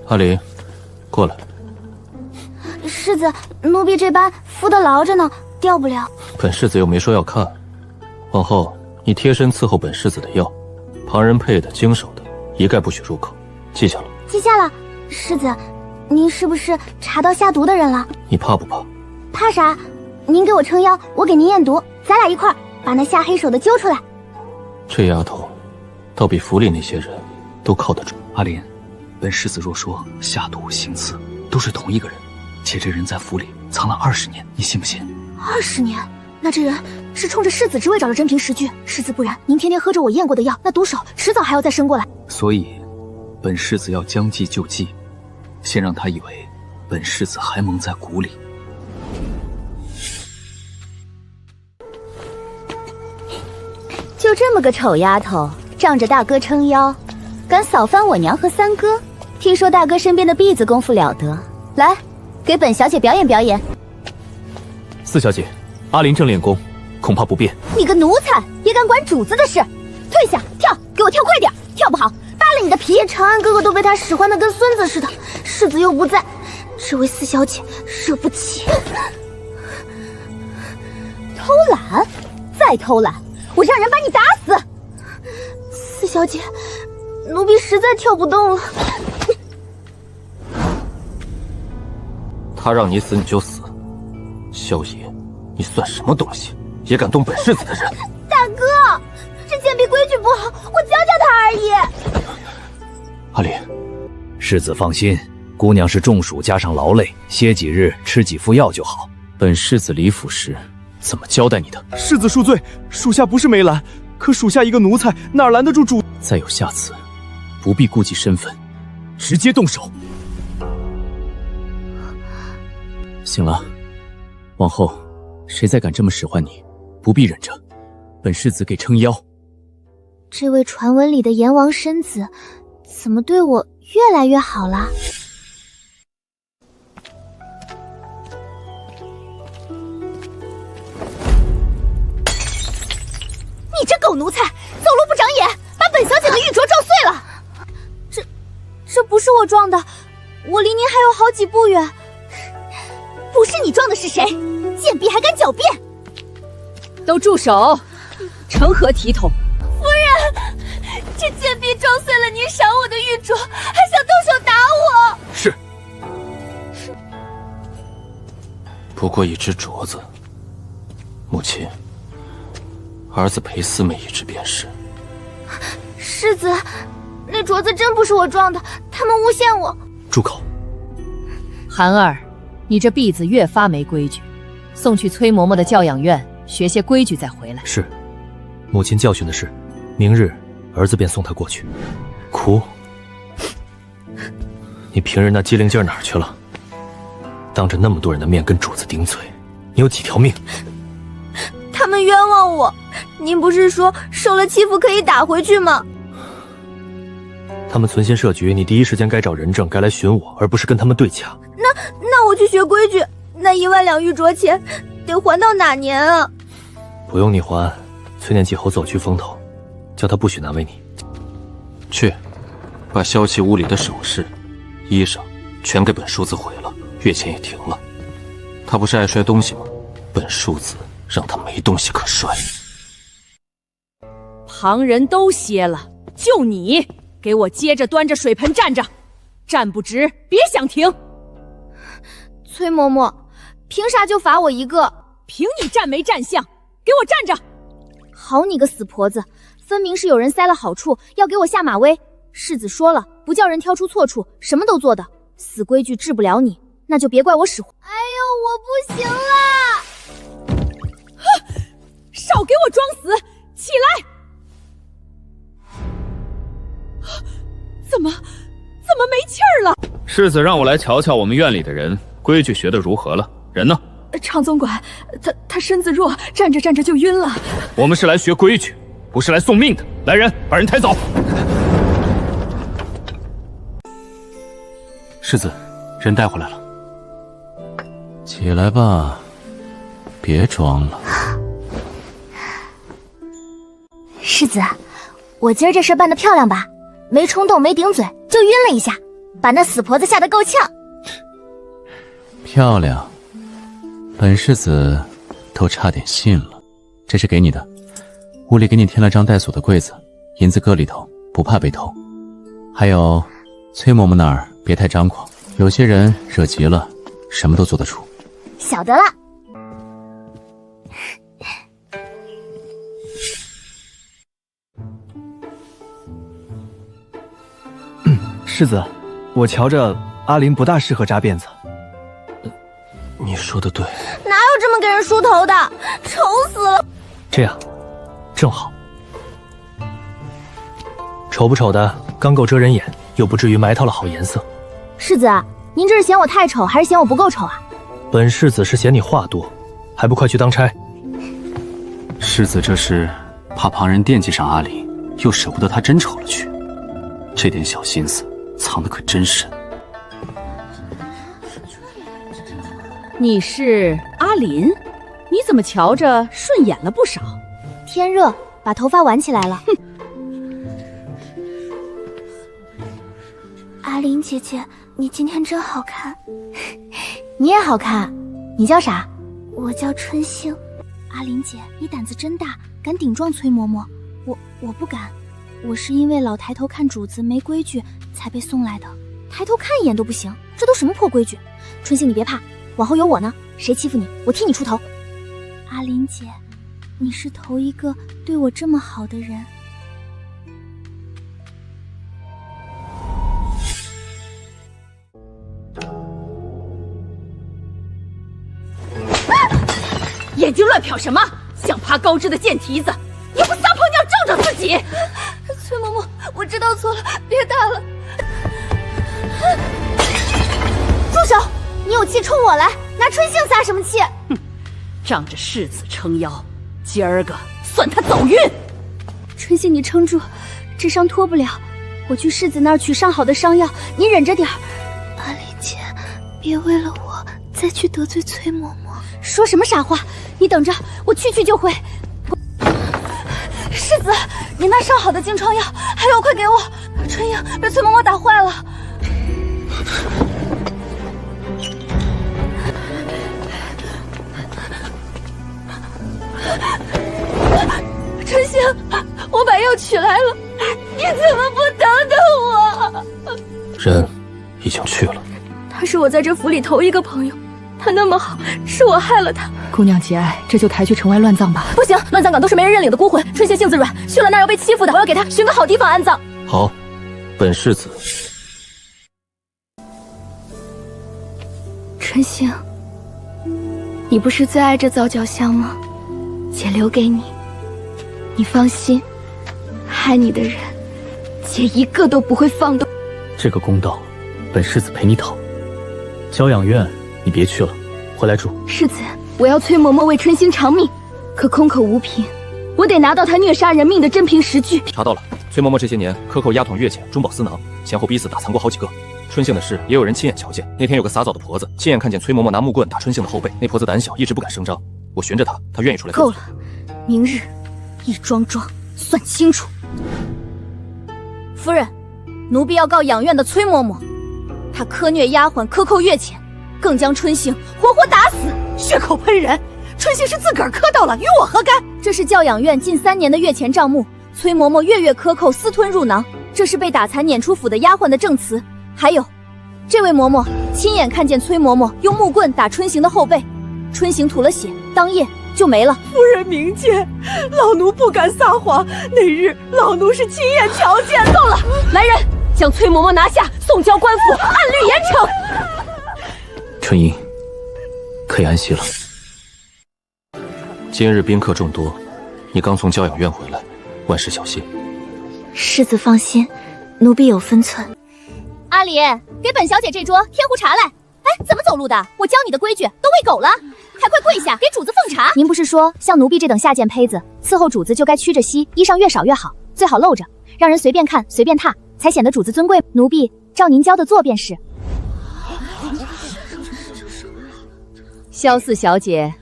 Speaker 5: 阿林，过来。
Speaker 10: 世子，奴婢这般敷得牢着呢，掉不了。
Speaker 5: 本世子又没说要看，往后你贴身伺候本世子的药，旁人配的、经手的，一概不许入口，记下了。
Speaker 10: 记下了。世子，您是不是查到下毒的人了？
Speaker 5: 你怕不怕？
Speaker 10: 怕啥？您给我撑腰，我给您验毒，咱俩一块儿把那下黑手的揪出来。
Speaker 5: 这丫头，倒比府里那些人都靠得住。
Speaker 8: 阿林，本世子若说下毒行刺都是同一个人，且这人在府里藏了20年，你信不信
Speaker 1: ？20年？那这人是冲着世子之位找了真凭实据。世子不然，您天天喝着我验过的药，那毒手迟早还要再伸过来。
Speaker 8: 所以，本世子要将计就计，先让他以为本世子还蒙在鼓里。
Speaker 13: 就这么个丑丫头，仗着大哥撑腰，敢扫翻我娘和三哥。听说大哥身边的婢子功夫了得，来，给本小姐表演表演。
Speaker 8: 四小姐，阿林正练功，恐怕不便。
Speaker 10: 你个奴才，也敢管主子的事？退下，跳，给我跳快点，跳不好扒了你的皮。长安哥哥都被他使唤得跟孙子似的，世子又不在，这位四小姐惹不起。
Speaker 13: 偷懒，再偷懒，我让人把你打死！
Speaker 10: 四小姐，奴婢实在跳不动了。
Speaker 5: 他让你死你就死，萧野，你算什么东西？也敢动本世子的人？
Speaker 10: 大哥，这贱婢规矩不好，我教教他而已。
Speaker 11: 阿离，世子放心，姑娘是中暑加上劳累，歇几日吃几副药就好。
Speaker 4: 本世子离府时怎么交代你的？
Speaker 8: 世子恕罪，属下不是没拦，可属下一个奴才，哪拦得住主？
Speaker 4: 再有下次，不必顾及身份，直接动手。行了，往后谁再敢这么使唤你，不必忍着，本世子给撑腰。
Speaker 1: 这位传闻里的阎王身子，怎么对我越来越好了？
Speaker 10: 你这狗奴才，走路不长眼，把本小姐的玉镯撞碎了。
Speaker 1: 这不是我撞的，我离您还有好几步远。
Speaker 10: 不是你撞的是谁？贱婢还敢狡辩！
Speaker 2: 都住手！成何体统？
Speaker 10: 夫人，这贱婢撞碎了您赏我的玉镯，还想动手打我。
Speaker 5: 是。不过一只镯子，母亲，儿子陪四妹一只便是。
Speaker 10: 世子，那镯子真不是我撞的，他们诬陷我。
Speaker 8: 住口！
Speaker 2: 韩儿，你这婢子越发没规矩，送去崔嬷嬷的教养院学些规矩再回来。
Speaker 8: 是，母亲教训的是，明日儿子便送她过去。哭？你平日那机灵劲儿哪儿去了？当着那么多人的面跟主子顶嘴，你有几条命？
Speaker 10: 他们冤枉我，您不是说受了欺负可以打回去吗？
Speaker 8: 他们存心设局，你第一时间该找人证，该来寻我，而不是跟他们对掐。
Speaker 10: 那我去学规矩，那1万两玉镯钱得还到哪年啊？
Speaker 8: 不用你还，崔念记侯走去风头，叫他不许难为你。
Speaker 5: 去，把萧琪屋里的首饰、衣裳全给本庶子毁了，月钱也停了。他不是爱摔东西吗？本庶子让他没东西可摔。
Speaker 2: 旁人都歇了，就你给我接着端着水盆站着，站不直别想停。
Speaker 10: 崔嬷嬷，凭啥就罚我一个？
Speaker 2: 凭你站没站相，给我站着！
Speaker 1: 好你个死婆子，分明是有人塞了好处，要给我下马威。世子说了，不叫人挑出错处，什么都做的。死规矩治不了你，那就别怪我使唤。
Speaker 10: 哎呦，我不行了！
Speaker 2: 少给我装死，起来！怎么没气儿了？
Speaker 3: 世子让我来瞧瞧我们院里的人规矩学得如何了。人呢？
Speaker 2: 常总管，他身子弱，站着站着就晕了。
Speaker 3: 我们是来学规矩，不是来送命的。来人，把人抬走。
Speaker 5: 世子，人带回来了。
Speaker 7: 起来吧，别装了。
Speaker 1: 世子，我今儿这事办得漂亮吧？没冲动，没顶嘴，就晕了一下，把那死婆子吓得够呛。
Speaker 7: 漂亮，本世子都差点信了。这是给你的，屋里给你添了张带锁的柜子，银子搁里头，不怕被偷。还有，崔嬷嬷那儿别太张狂，有些人惹急了，什么都做得出。
Speaker 1: 晓得了。
Speaker 8: 世子，我瞧着阿林不大适合扎辫子。
Speaker 5: 你说的对，
Speaker 10: 哪有这么给人梳头的？丑死了！
Speaker 8: 这样，正好。丑不丑的，刚够遮人眼，又不至于埋汰了好颜色。
Speaker 1: 世子，您这是嫌我太丑，还是嫌我不够丑啊？
Speaker 8: 本世子是嫌你话多，还不快去当差？
Speaker 5: 世子这是怕旁人惦记上阿林，又舍不得他真丑了去，这点小心思藏得可真深。
Speaker 2: 你是阿林？你怎么瞧着顺眼了不少？
Speaker 1: 天热，把头发挽起来了。阿林姐姐，你今天真好看。你也好看。你叫啥？我叫春星。阿林姐，你胆子真大，敢顶撞崔嬷嬷。我不敢。我是因为老抬头看主子没规矩才被送来的，抬头看一眼都不行，这都什么破规矩？春杏你别怕，往后有我呢，谁欺负你我替你出头。阿林姐，你是头一个对我这么好的人。
Speaker 2: 眼睛乱瞟什么？想爬高枝的贱蹄子，也不撒泡尿照照自己！
Speaker 10: 崔嬷嬷，我知道错了，别打了。
Speaker 1: 住手！你有气冲我来，拿春杏撒什么气？
Speaker 2: 哼，仗着世子撑腰，今儿个算他走运。
Speaker 1: 春杏，你撑住，这伤脱不了，我去世子那儿取上好的伤药，你忍着点儿。阿丽姐，别为了我再去得罪崔嬷嬷。说什么傻话！你等着，我去就回。世子，你那上好的金疮药还有，快给我！春英被崔嬷嬷打坏了。春星，我把药取来了，你怎么不等等我？
Speaker 5: 人已经去了。
Speaker 1: 他是我在这府里头一个朋友。他那么好，是我害了他。
Speaker 2: 姑娘节哀，这就抬去城外乱葬吧。
Speaker 1: 不行，乱葬岗都是没人认领的孤魂。春杏性子软，去了那儿要被欺负的。我要给他寻个好地方安葬。
Speaker 5: 好，本世子。
Speaker 1: 春杏，你不是最爱这皂角香吗？姐留给你，你放心，害你的人，姐一个都不会放的。
Speaker 8: 这个公道，本世子陪你讨。娇养院，你别去了，回来住。
Speaker 1: 世子，我要崔嬷嬷为春星偿命，可空口无凭，我得拿到她虐杀人命的真凭实据。
Speaker 5: 查到了，崔嬷嬷这些年克扣押统月钱、中饱私囊，前后逼死打残过好几个。春杏的事也有人亲眼瞧见，那天有个撒枣的婆子亲眼看见崔嬷嬷拿木棍打春杏的后背，那婆子胆小，一直不敢声张。我寻着她，她愿意出来。
Speaker 1: 够了，明日一桩桩算清楚。夫人，奴婢要告养院的崔嬷嬷，她苛虐丫鬟，克扣月钱，更将春杏活活打死，
Speaker 2: 血口喷人。春杏是自个儿磕到了，与我何干？
Speaker 1: 这是教养院近3年的月钱账目，崔嬷嬷月月克扣，私吞入囊，这是被打残撵出府的丫鬟的证词。还有，这位嬷嬷亲眼看见崔嬷嬷用木棍打春杏的后背，春杏吐了血，当夜就没了。
Speaker 2: 夫人明鉴，老奴不敢撒谎，那日老奴是亲眼瞧见。够了，来人，将崔嬷嬷拿下，送交官府，按律严惩。
Speaker 5: 春英，可以安息了。今日宾客众多，你刚从教养院回来，万事小心。
Speaker 1: 世子放心，奴婢有分寸。阿里，给本小姐这桌添壶茶来。哎，怎么走路的？我教你的规矩，都喂狗了，还快跪下给主子奉茶。您不是说像奴婢这等下贱胚子，伺候主子就该屈着膝，衣裳越少越好，最好露着，让人随便看随便踏，才显得主子尊贵。奴婢照您教的做便是。
Speaker 2: 萧四小姐，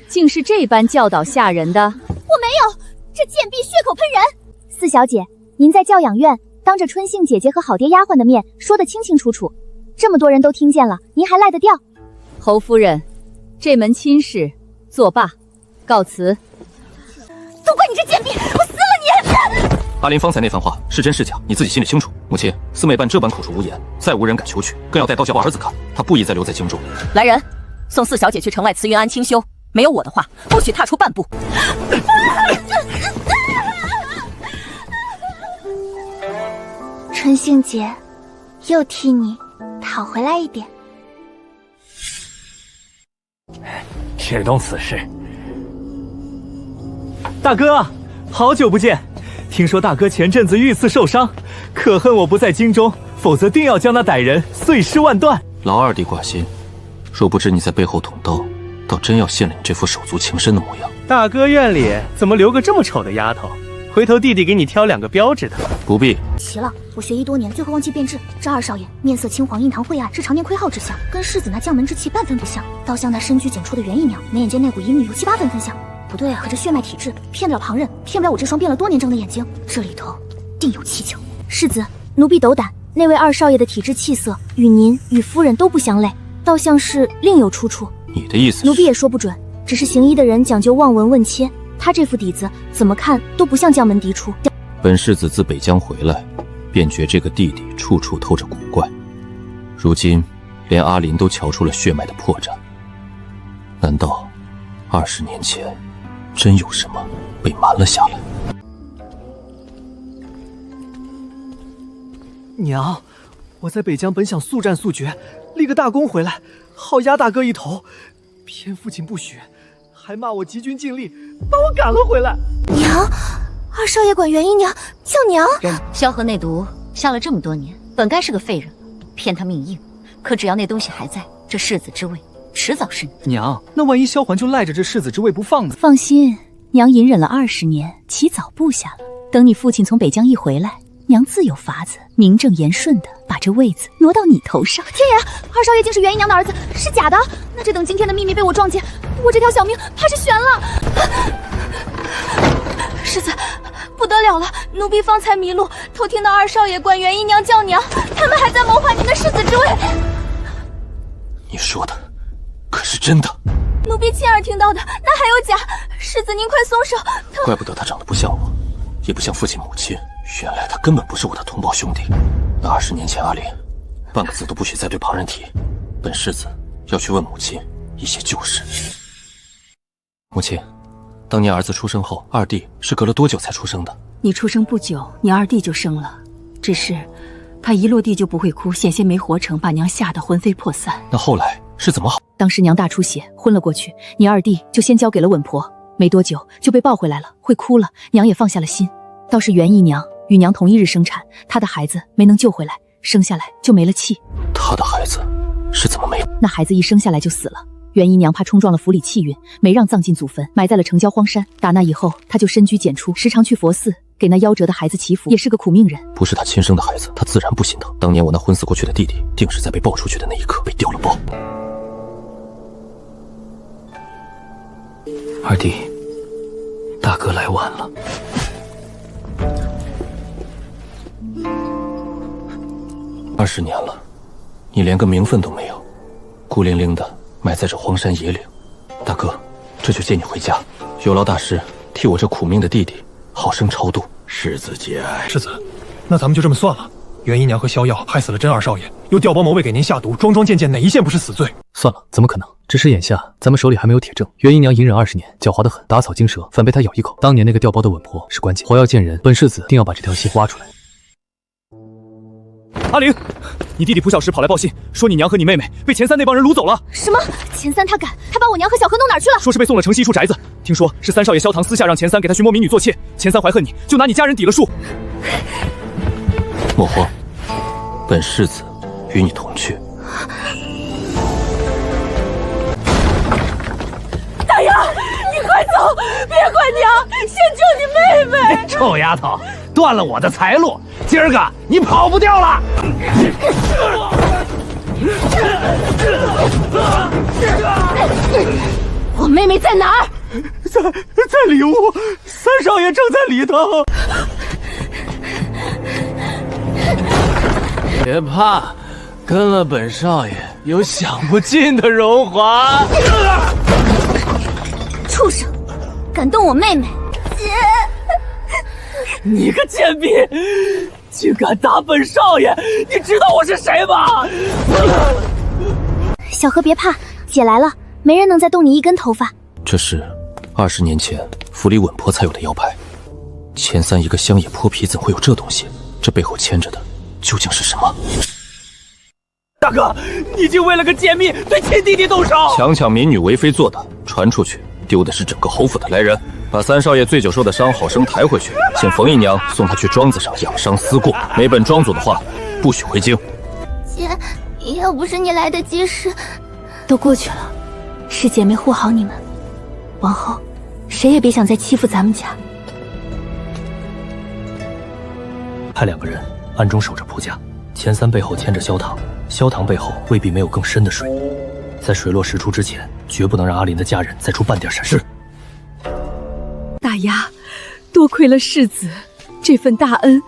Speaker 2: 竟是这般教导下人的？
Speaker 1: 我没有，这贱婢血口喷人。四小姐，您在教养院当着春杏姐姐和好爹丫鬟的面说得清清楚楚，这么多人都听见了，您还赖得掉？
Speaker 2: 侯夫人，这门亲事作罢，告辞。
Speaker 1: 都怪你这贱婢，我撕了你！
Speaker 5: 阿林方才那番话是真是假，你自己心里清楚。母亲，四妹办这般口出无言，再无人敢求取，更要带刀教儿子看，她不宜再留在京中。
Speaker 2: 来人，送四小姐去城外慈云庵清修，没有我的话，不许踏出半步。
Speaker 1: 春杏姐，又替你讨回来一点。
Speaker 8: 只懂此事。大哥，好久不见！听说大哥前阵子遇刺受伤，可恨我不在京中，否则定要将那歹人碎尸万段。
Speaker 5: 老二弟挂心，若不知你在背后捅刀，倒真要献了你这副手足情深的模样。
Speaker 3: 大哥院里怎么留个这么丑的丫头？回头弟弟给你挑2个标致的。
Speaker 5: 不必。
Speaker 1: 奇了，我学医多年，最后忘记变质。这二少爷面色青黄，印堂晦暗，是常年亏耗之相，跟世子那将门之气半分不像，倒像那深居简出的袁姨娘，眉眼间那股淫女有7、8分像。不对啊，可这血脉体质骗得了旁人，骗不了我这双变了多年睁的眼睛，这里头定有蹊跷。世子，奴婢斗胆，那位二少爷的体质气色与您与夫人都不相类，倒像是另有出处。
Speaker 5: 你的意思是？
Speaker 1: 奴婢也说不准，只是行医的人讲究望闻问切，他这副底子怎么看都不像将门嫡出。
Speaker 5: 本世子自北疆回来，便觉这个地底处处透着古怪，如今连阿林都瞧出了血脉的破绽。难道20年前真有什么被瞒了下来？
Speaker 8: 娘，我在北疆本想速战速决，立个大功回来，好压大哥一头，偏父亲不许，还骂我急军尽力，把我赶了回来。
Speaker 10: 娘，二少爷管元姨娘叫娘。
Speaker 9: 萧何内毒下了这么多年，本该是个废人，骗他命硬。可只要那东西还在，这世子之位迟早是你。
Speaker 8: 娘，那万一萧环就赖着这世子之位不放呢？
Speaker 2: 放心，娘隐忍了20年，起早布下了。等你父亲从北疆一回来，娘自有法子，名正言顺的把这位子挪到你头上。
Speaker 10: 天爷，二少爷竟是元姨娘的儿子，是假的？那这等今天的秘密被我撞见，我这条小命怕是悬了。世子，不得了了！奴婢方才迷路，偷听到二少爷管元姨娘叫娘，他们还在谋划您的世子之位。
Speaker 5: 你说的可是真的？
Speaker 10: 奴婢亲耳听到的，那还有假？世子您快松手！
Speaker 5: 怪不得他长得不像我，也不像父亲母亲。原来他根本不是我的同胞兄弟。那20年前阿林，半个字都不许再对旁人提。本世子要去问母亲一些旧事。母亲，当年儿子出生后，二弟是隔了多久才出生的？
Speaker 14: 你出生不久，你二弟就生了，只是他一落地就不会哭，险些没活成，把娘吓得魂飞魄散。
Speaker 5: 那后来是怎么好？
Speaker 2: 当时娘大出血，昏了过去，你二弟就先交给了稳婆，没多久就被抱回来了，会哭了，娘也放下了心。倒是元姨娘与娘同一日生产，她的孩子没能救回来，生下来就没了气。
Speaker 5: 她的孩子是怎么没？
Speaker 2: 那孩子一生下来就死了。元姨娘怕冲撞了府里气运，没让葬进祖坟，埋在了城郊荒山。打那以后，她就深居简出，时常去佛寺给那夭折的孩子祈福，也是个苦命人。
Speaker 5: 不是她亲生的孩子，她自然不心疼。当年我那昏死过去的弟弟，定是在被抱出去的那一刻被掉了包。二弟，大哥来晚了。20年了，你连个名分都没有，孤零零的埋在这荒山野岭。大哥，这就接你回家，有劳大师替我这苦命的弟弟好生超度。
Speaker 3: 世子节哀。世子，那咱们就这么算了。元姨娘和萧耀害死了真二少爷，又调包谋卫给您下毒，桩桩件件哪一件不是死罪？
Speaker 4: 算了，怎么可能？只是眼下咱们手里还没有铁证。元姨娘隐忍20年，狡猾得很，打草惊蛇，反被他咬一口。当年那个调包的稳婆是关键，活要见人，本世子定要把这条线挖出来。
Speaker 8: 阿玲，你弟弟蒲小石跑来报信，说你娘和你妹妹被钱三那帮人掳走了。
Speaker 10: 什么？钱三他敢？他把我娘和小何弄哪儿去了？
Speaker 8: 说是被送了城西一处宅子，听说是三少爷萧唐私下让钱三给他寻摸民女做妾，钱三怀恨你，就拿你家人抵了数。
Speaker 5: 莫慌，本世子与你同去。
Speaker 2: 大丫，你快走，别管娘，先救你妹妹。
Speaker 3: 臭丫头，断了我的财路，今儿个你跑不掉了。
Speaker 10: 我妹妹在哪儿？
Speaker 8: 在里屋，三少爷正在里头。
Speaker 7: 别怕，跟了本少爷有享不尽的荣华。
Speaker 10: 畜生，敢动我妹妹！姐，
Speaker 2: 你个贱婢，竟敢打本少爷！你知道我是谁吗？
Speaker 1: 小何别怕，姐来了，没人能再动你一根头发。
Speaker 5: 这是20年前府里稳婆才有的腰牌，钱三一个乡野泼皮怎会有这东西？这背后牵着的究竟是什么？
Speaker 8: 大哥，你竟为了个贱婢对亲弟弟动手！
Speaker 5: 强抢民女为非作歹，传出去丢的是整个侯府的来人。把三少爷醉酒受的伤好生抬回去，请冯姨娘送他去庄子上养伤思过。没本庄主的话，不许回京。
Speaker 10: 姐，要不是你来得及时，
Speaker 14: 都过去了，是姐妹护好你们，往后谁也别想再欺负咱们家。
Speaker 8: 派2个人暗中守着蒲家，钱三背后牵着萧唐，萧唐背后未必没有更深的水。在水落石出之前，绝不能让阿林的家人再出半点闪失。
Speaker 2: 大丫，多亏了世子，这份大恩，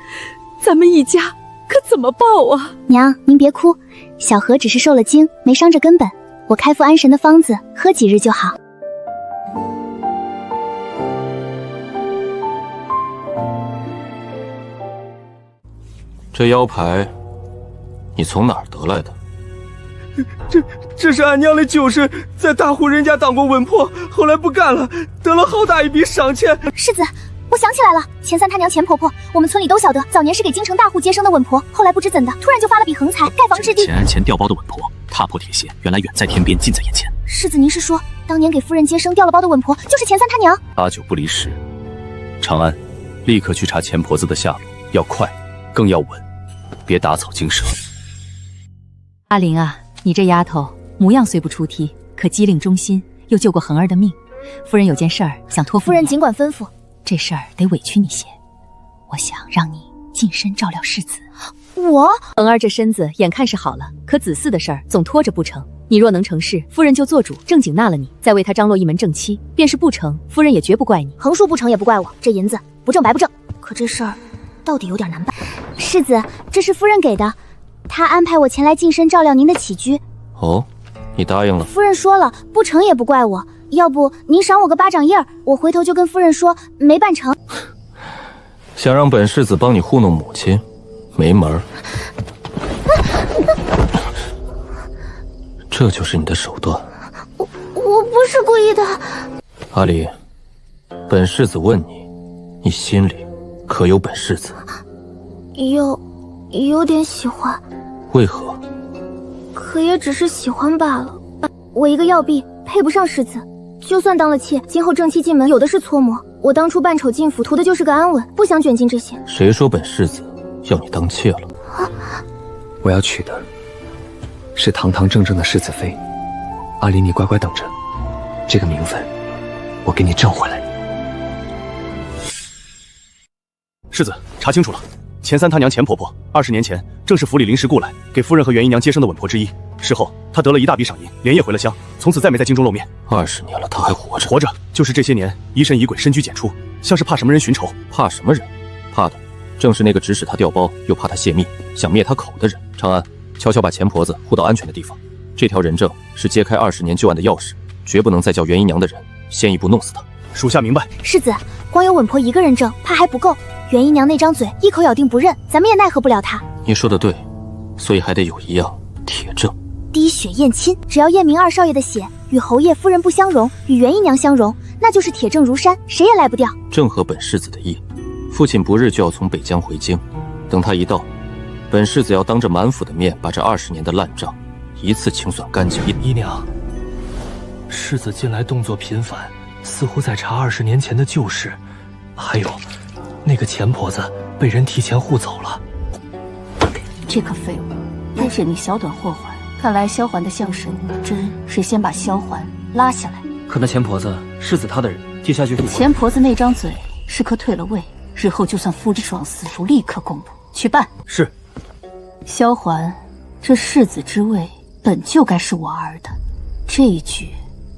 Speaker 2: 咱们一家可怎么报啊？
Speaker 1: 娘，您别哭，小何只是受了惊，没伤着根本。我开服安神的方子，喝几日就好。
Speaker 5: 这腰牌，你从哪儿得来的？
Speaker 15: 这是俺娘的旧事，在大户人家当过稳婆，后来不干了，得了好大一笔赏钱。
Speaker 1: 世子，我想起来了，钱三他娘钱婆婆，我们村里都晓得，早年是给京城大户接生的稳婆，后来不知怎的，突然就发了笔横财，盖房置地。
Speaker 6: 钱安前调包的稳婆，踏破铁鞋，原来远在天边，近在眼前。
Speaker 1: 世子，您是说，当年给夫人接生调了包的稳婆，就是钱三他娘
Speaker 4: ？8九不离10。长安，立刻去查钱婆子的下落，要快，更要稳，别打草惊蛇。
Speaker 14: 阿玲啊，你这丫头模样虽不出梯，可机灵忠心，又救过恒儿的命。夫人有件事儿想托付
Speaker 1: 夫人，尽管吩咐。
Speaker 14: 这事儿得委屈你些，我想让你近身照料世子。
Speaker 1: 我
Speaker 2: 恒儿这身子眼看是好了，可子嗣的事儿总拖着不成。你若能成事，夫人就做主，正经纳了你，再为他张罗一门正妻。便是不成，夫人也绝不怪你。
Speaker 1: 横竖不成也不怪我，这银子不挣白不挣。可这事儿到底有点难办。世子，这是夫人给的，她安排我前来近身照料您的起居。
Speaker 5: 哦，你答应了？
Speaker 1: 夫人说了，不成也不怪我。要不您赏我个巴掌印儿，我回头就跟夫人说没办成。
Speaker 5: 想让本世子帮你糊弄母亲，没门儿。这就是你的手段。
Speaker 10: 我不是故意的。
Speaker 5: 阿离，本世子问你，你心里可有本世子？
Speaker 10: 有点喜欢。
Speaker 5: 为何？
Speaker 10: 可也只是喜欢罢了。我一个药婢配不上世子，就算当了妾，今后正妻进门有的是搓磨。我当初扮丑进府，图的就是个安稳，不想卷进这些。
Speaker 5: 谁说本世子要你当妾了？
Speaker 15: 我要娶的是堂堂正正的世子妃。阿离，你乖乖等着，这个名分我给你挣回来。
Speaker 6: 世子，查清楚了，钱三他娘钱婆婆20年前正是府里临时雇来给夫人和袁姨娘接生的稳婆之一。事后她得了一大笔赏银，连夜回了乡，从此再没在京中露面。
Speaker 5: 20年了，她还活着？
Speaker 6: 活着，就是这些年疑神疑鬼，深居简出，像是怕什么人寻仇。
Speaker 5: 怕什么人？怕的正是那个指使她调包，又怕她泄密，想灭她口的人。长安，悄悄把钱婆子护到安全的地方。这条人证是揭开20年旧案的钥匙，绝不能再叫袁姨娘的人先一步弄死她。
Speaker 6: 属下明白。
Speaker 1: 世子，光有稳婆一个人证，怕还不够。袁姨娘那张嘴，一口咬定不认，咱们也奈何不了她。
Speaker 5: 你说的对，所以还得有一样铁证。
Speaker 1: 滴血验亲，只要验明二少爷的血与侯爷夫人不相容，与袁姨娘相容，那就是铁证如山，谁也赖不掉。
Speaker 5: 正合本世子的意。父亲不日就要从北疆回京，等他一到，本世子要当着满府的面把这20年的烂账一次清算干净。
Speaker 8: 姨娘，世子近来动作频繁，似乎在查20年前的旧事，还有那个钱婆子被人提前护走了。
Speaker 14: 这个废物，带着你小短祸患。看来萧环的相神真是先把萧环拉下来。
Speaker 15: 可那钱婆子是死他的人，接下去
Speaker 14: 钱婆子那张嘴是可退了位，日后就算夫之爽死如立刻公布去办。
Speaker 15: 是。
Speaker 14: 萧环，这世子之位本就该是我儿的，这一局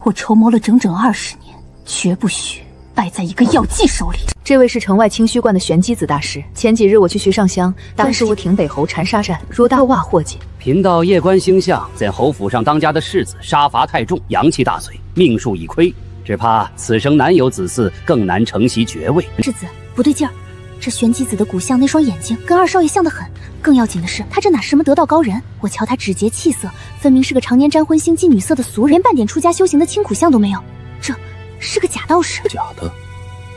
Speaker 14: 我筹谋了整整20年，绝不许败在一个药剂手里。
Speaker 2: 这位是城外清虚观的玄机子大师。前几日我去徐上香，当时我挺北侯缠沙战，如大袜祸解。
Speaker 11: 贫道夜观星象，见侯府上当家的世子杀伐太重，阳气大损，命数已亏，只怕此生难有子嗣，更难承袭爵位。
Speaker 1: 世子不对劲儿，这玄机子的骨相那双眼睛跟二少爷像得很。更要紧的是，他这哪是什么得道高人？我瞧他指节气色，分明是个常年沾荤腥妓女色的俗人，连半点出家修行的清苦相都没有。这是个假道士。
Speaker 5: 假的，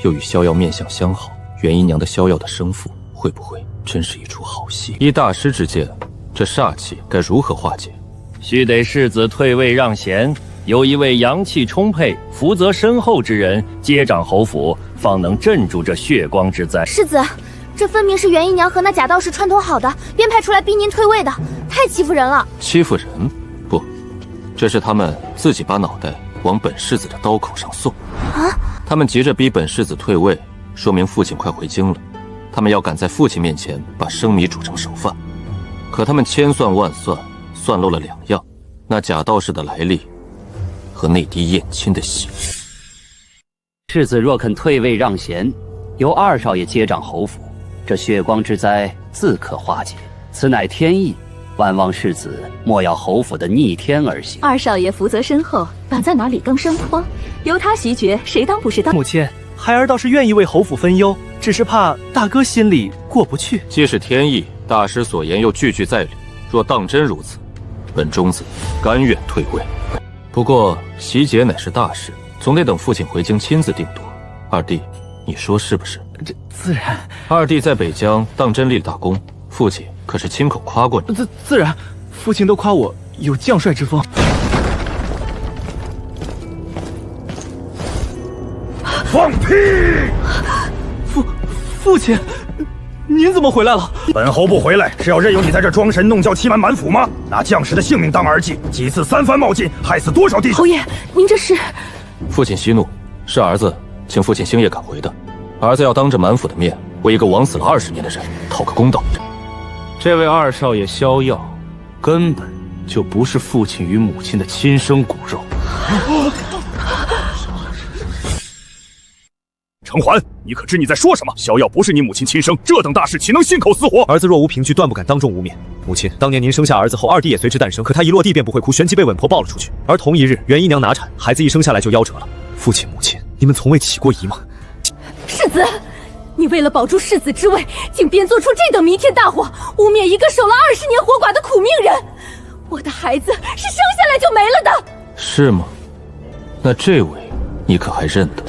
Speaker 5: 又与逍遥面相相好，袁姨娘的逍遥的生父，会不会真是一出好戏？依大师之见，这煞气该如何化解？
Speaker 3: 须得世子退位让贤，由一位阳气充沛、福泽深厚之人接掌侯府，方能镇住这血光之灾。
Speaker 10: 世子，这分明是袁姨娘和那假道士串通好的，编排出来逼您退位的，太欺负人了。
Speaker 5: 欺负人？不，这是他们自己把脑袋往本世子的刀口上送。
Speaker 10: 啊！
Speaker 5: 他们急着逼本世子退位，说明父亲快回京了，他们要赶在父亲面前把生米煮成熟饭。可他们千算万算，算漏了2样：那假道士的来历和那滴燕青的血。
Speaker 11: 世子若肯退位让贤，由二少爷接掌侯府，这血光之灾自可化解。此乃天意，万望世子莫要侯府的逆天而行。
Speaker 14: 二少爷福泽深厚，挡在哪里更生脱，由他袭爵，谁当不是当？
Speaker 15: 母亲，孩儿倒是愿意为侯府分忧，只是怕大哥心里过不去。
Speaker 5: 既是天意，大师所言又句句在理，若当真如此，本中子甘愿退位。不过袭劫乃是大事，总得等父亲回京亲自定夺。二弟，你说是不是？
Speaker 6: 这自然。
Speaker 5: 二弟在北疆当真立了大功，父亲可是亲口夸过你。
Speaker 6: 自然，父亲都夸我有将帅之风。
Speaker 3: 放屁！
Speaker 6: 父亲，您怎么回来了？
Speaker 3: 本侯不回来是要任由你在这装神弄教、欺瞒满府吗？拿将士的性命当儿戏，几次三番冒进，害死多少弟兄？
Speaker 2: 侯爷，您这是……
Speaker 5: 父亲息怒，是儿子请父亲星夜赶回的。儿子要当着满府的面，为一个枉死了20年的人讨个公道。
Speaker 3: 这位二少爷萧耀，根本就不是父亲与母亲的亲生骨肉。程环，你可知你在说什么？萧耀不是你母亲亲生，这等大事岂能信口雌黄？
Speaker 6: 儿子若无凭据，断不敢当众污蔑。母亲，当年您生下儿子后，二弟也随之诞生，可他一落地便不会哭，旋即被稳婆抱了出去。而同一日，袁姨娘拿产，孩子一生下来就夭折了。父亲母亲，你们从未起过疑吗？
Speaker 2: 世子，你为了保住世子之位，竟编做出这等弥天大谎，污蔑一个守了20年活寡的苦命人。我的孩子是生下来就没了的。
Speaker 5: 是吗？那这位你可还认得？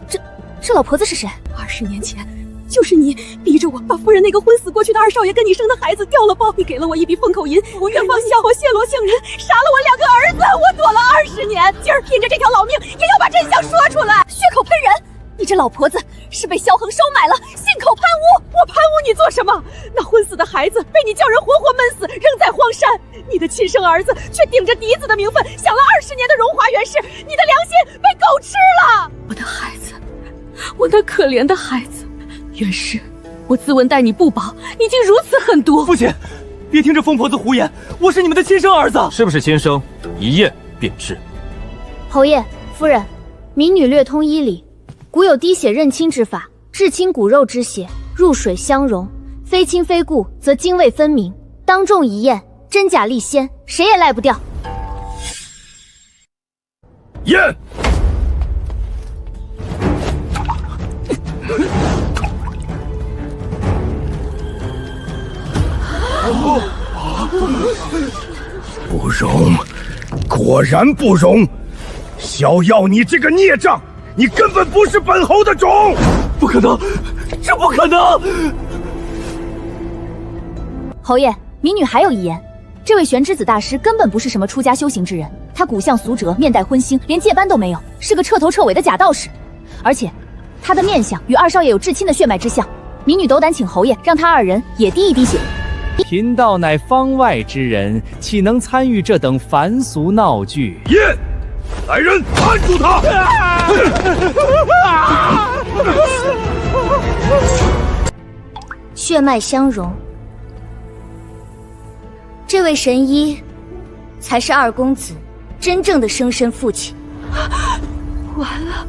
Speaker 1: 这老婆子是谁
Speaker 2: ？20年前，就是你逼着我把夫人那个昏死过去的二少爷跟你生的孩子调了包，你给了我一笔封口银，我愿放下我泄罗姓人，杀了我2个儿子，我躲了20年，今儿拼着这条老命也要把真相说出来，血口喷人！你这老婆子是被萧恒收买了，信口喷污！我喷污你做什么？那昏死的孩子被你叫人活活闷死，扔在荒山，你的亲生儿子却顶着嫡子的名分，享了20年的荣华元氏，你的良心被狗吃了！我的孩子，我那可怜的孩子，元氏，我自问待你不薄，你竟如此狠毒！
Speaker 6: 父亲，别听这疯婆子胡言，我是你们的亲生儿子。
Speaker 5: 是不是亲生？一验便知。
Speaker 1: 侯爷、夫人，民女略通医理，古有滴血认亲之法，至亲骨肉之血入水相融，非亲非故，则泾渭分明。当众一验，真假立先，谁也赖不掉。
Speaker 3: 验！不容，果然不容！萧耀，你这个孽障，你根本不是本侯的种！
Speaker 6: 不可能，这不可能！
Speaker 1: 侯爷，民女还有一言，这位玄之子大师根本不是什么出家修行之人，他骨相俗折，面带昏星，连戒斑都没有，是个彻头彻尾的假道士。而且，他的面相与二少爷有至亲的血脉之象，民女斗胆请侯爷让他2人也滴一滴血。
Speaker 16: 贫道乃方外之人，岂能参与这等凡俗闹剧？
Speaker 3: 验！来人，按住他！
Speaker 1: 血脉相融，这位神医才是二公子真正的生身父亲。
Speaker 2: 完了，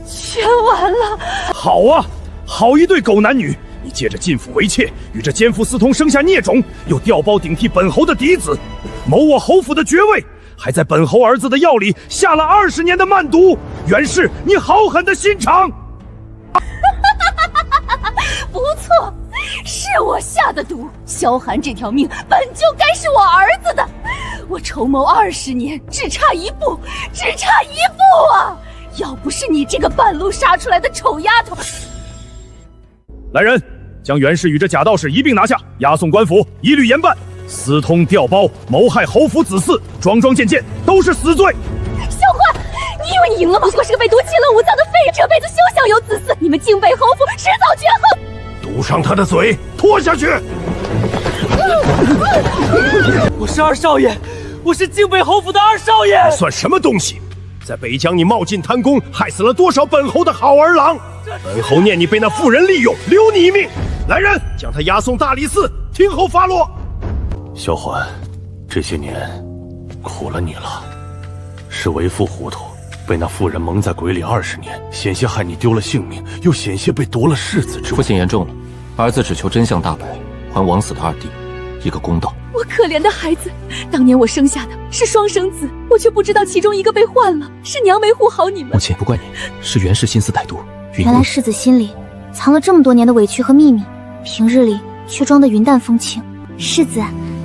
Speaker 2: 全完了！
Speaker 3: 好啊，好一对狗男女！你借着进府为妾，与这奸夫私通，生下孽种，又调包顶替本侯的嫡子，谋我侯府的爵位，还在本侯儿子的药里下了20年的慢毒。袁氏，你好狠的心肠！
Speaker 2: 不错，是我下的毒。萧寒这条命本就该是我儿子的，我筹谋20年，只差一步，只差一步啊！要不是你这个半路杀出来的丑丫头！
Speaker 3: 来人，将袁氏与这假道士一并拿下，押送官府，一律严办。私通调包、谋害侯府子嗣，桩桩件件都是死罪。
Speaker 2: 萧欢，你以为你赢了吗？不过是个被毒气了5脏的废人，这辈子休想有子嗣！你们靖北侯府迟早绝后！
Speaker 3: 堵上他的嘴，拖下去！
Speaker 6: 我是二少爷，我是靖北侯府的二少爷。
Speaker 3: 算什么东西？在北疆，你冒进贪功，害死了多少本侯的好儿郎？本侯念你被那妇人利用，留你一命。来人，将他押送大理寺，听候发落。
Speaker 6: 萧环，这些年苦了你了，是为父糊涂，被那妇人蒙在鬼里20年，险些害你丢了性命，又险些被夺了世子之位。
Speaker 5: 父亲言重了，儿子只求真相大白，还枉死的二弟一个公道。
Speaker 2: 我可怜的孩子，当年我生下的是双生子，我却不知道其中一个被换了，是娘没护好你们。
Speaker 4: 母亲，不怪你，是袁氏心思歹毒。
Speaker 1: 原来世子心里藏了这么多年的委屈和秘密，平日里却装得云淡风轻。世子，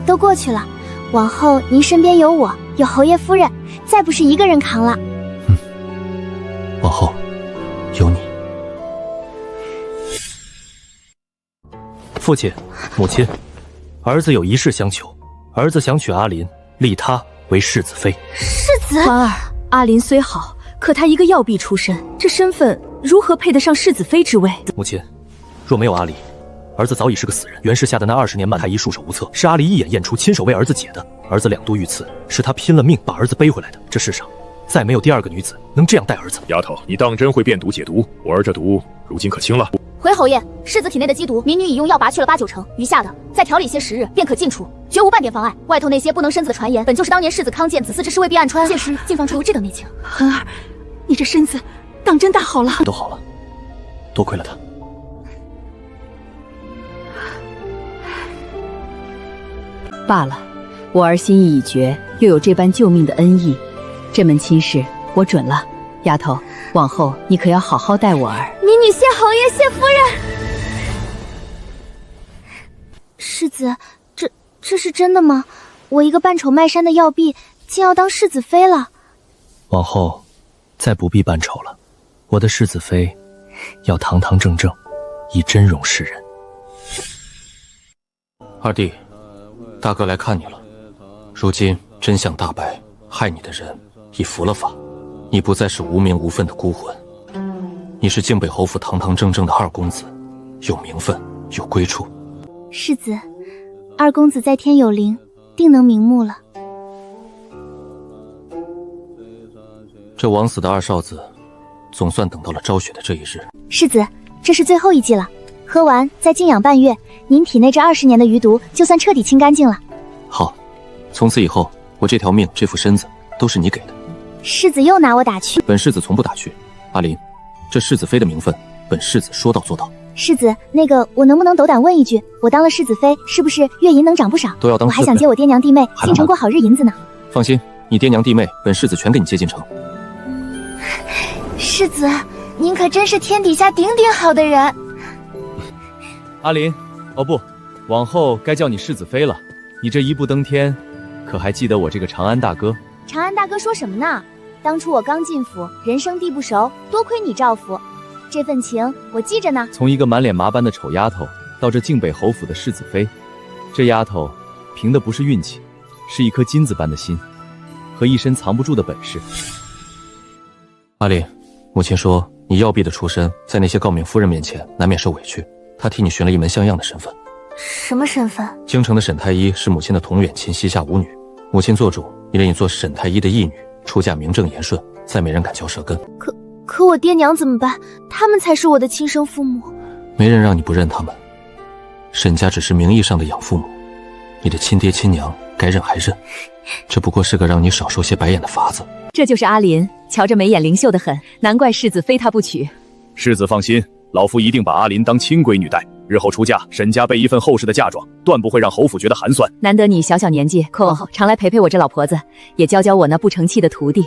Speaker 1: 都过去了，往后您身边有我，有侯爷夫人，再不是一个人扛了。
Speaker 5: 往后有你。
Speaker 8: 父亲，母亲，儿子有一事相求，儿子想娶阿林，立她为世子妃。
Speaker 1: 世子，
Speaker 2: 欢儿，阿林虽好，可他一个药婢出身，这身份如何配得上世子妃之位？
Speaker 8: 母亲，若没有阿离，儿子早已是个死人。袁氏下的那20年满太医束手无策，是阿离一眼验出，亲手为儿子解的。儿子2度遇刺，是他拼了命把儿子背回来的。这世上再没有第二个女子能这样待儿子。
Speaker 3: 丫头，你当真会辨毒解毒？我儿这毒如今可轻了？
Speaker 10: 回侯爷，世子体内的积毒，民女已用药拔去了8、9成，余下的再调理些时日便可尽除，绝无半点妨碍。外头那些不能生子的传言，本就是当年世子康健子嗣之事未必暗传，届时竟放出这等内情。
Speaker 2: 恒儿，你这身子当真大好了。
Speaker 8: 都好了，多亏了他。
Speaker 2: 罢了，我儿心意已决，又有这般救命的恩义，这门亲事我准了。丫头，往后你可要好好待我儿。
Speaker 10: 民女谢侯爷，谢夫人。
Speaker 1: 世子，这是真的吗？我一个半丑卖山的药婢，竟要当世子妃了。
Speaker 8: 往后再不必扮丑了，我的世子妃要堂堂正正，以真容示人。
Speaker 5: 二弟，大哥来看你了。如今真相大白，害你的人已伏了法，你不再是无名无分的孤魂，你是靖北侯府堂堂正正的2公子，有名分，有归处。
Speaker 1: 世子，2公子在天有灵，定能瞑目了。
Speaker 5: 这枉死的2少子，总算等到了昭雪的这一日。
Speaker 1: 世子，这是最后一剂了，喝完再静养半月，您体内这20年的余毒就算彻底清干净了。
Speaker 5: 好，从此以后，我这条命这副身子都是你给的。
Speaker 1: 世子又拿我打趣。
Speaker 5: 本世子从不打趣。阿林，这世子妃的名分，本世子说到做到。
Speaker 1: 世子，那个我能不能斗胆问一句，我当了世子妃，是不是月银能涨不少？
Speaker 5: 都要当4倍。
Speaker 1: 我还想接我爹娘弟妹进城过好日银子呢。
Speaker 5: 放心，你爹娘弟妹，本世子全给你接进城。
Speaker 10: 世子，您可真是天底下顶顶好的人。
Speaker 16: 阿林，哦不，往后该叫你世子妃了。你这一步登天，可还记得我这个长安大哥？
Speaker 1: 长安大哥说什么呢？当初我刚进府，人生地不熟，多亏你照拂，这份情我记着呢。
Speaker 16: 从一个满脸麻斑的丑丫头，到这靖北侯府的世子妃，这丫头凭的不是运气，是一颗金子般的心，和一身藏不住的本事。
Speaker 5: 阿林，母亲说你药婢的出身，在那些诰命夫人面前难免受委屈，她替你寻了一门像样的身份。
Speaker 10: 什么身份？
Speaker 5: 京城的沈太医是母亲的同远亲膝下无女，母亲做主，你让你做沈太医的义女，出嫁名正言顺，再没人敢嚼舌根。
Speaker 10: 可我爹娘怎么办？他们才是我的亲生父母。
Speaker 5: 没人让你不认他们，沈家只是名义上的养父母，你的亲爹亲娘该认还认，这不过是个让你少受些白眼的法子。
Speaker 2: 这就是阿林，瞧着眉眼灵秀的很，难怪世子妃他不娶。
Speaker 3: 世子放心，老夫一定把阿林当亲闺女待，日后出嫁，沈家备一份厚实的嫁妆，断不会让侯府觉得寒酸。
Speaker 2: 难得你小小年纪，往后常来陪陪我这老婆子，也教教我那不成器的徒弟。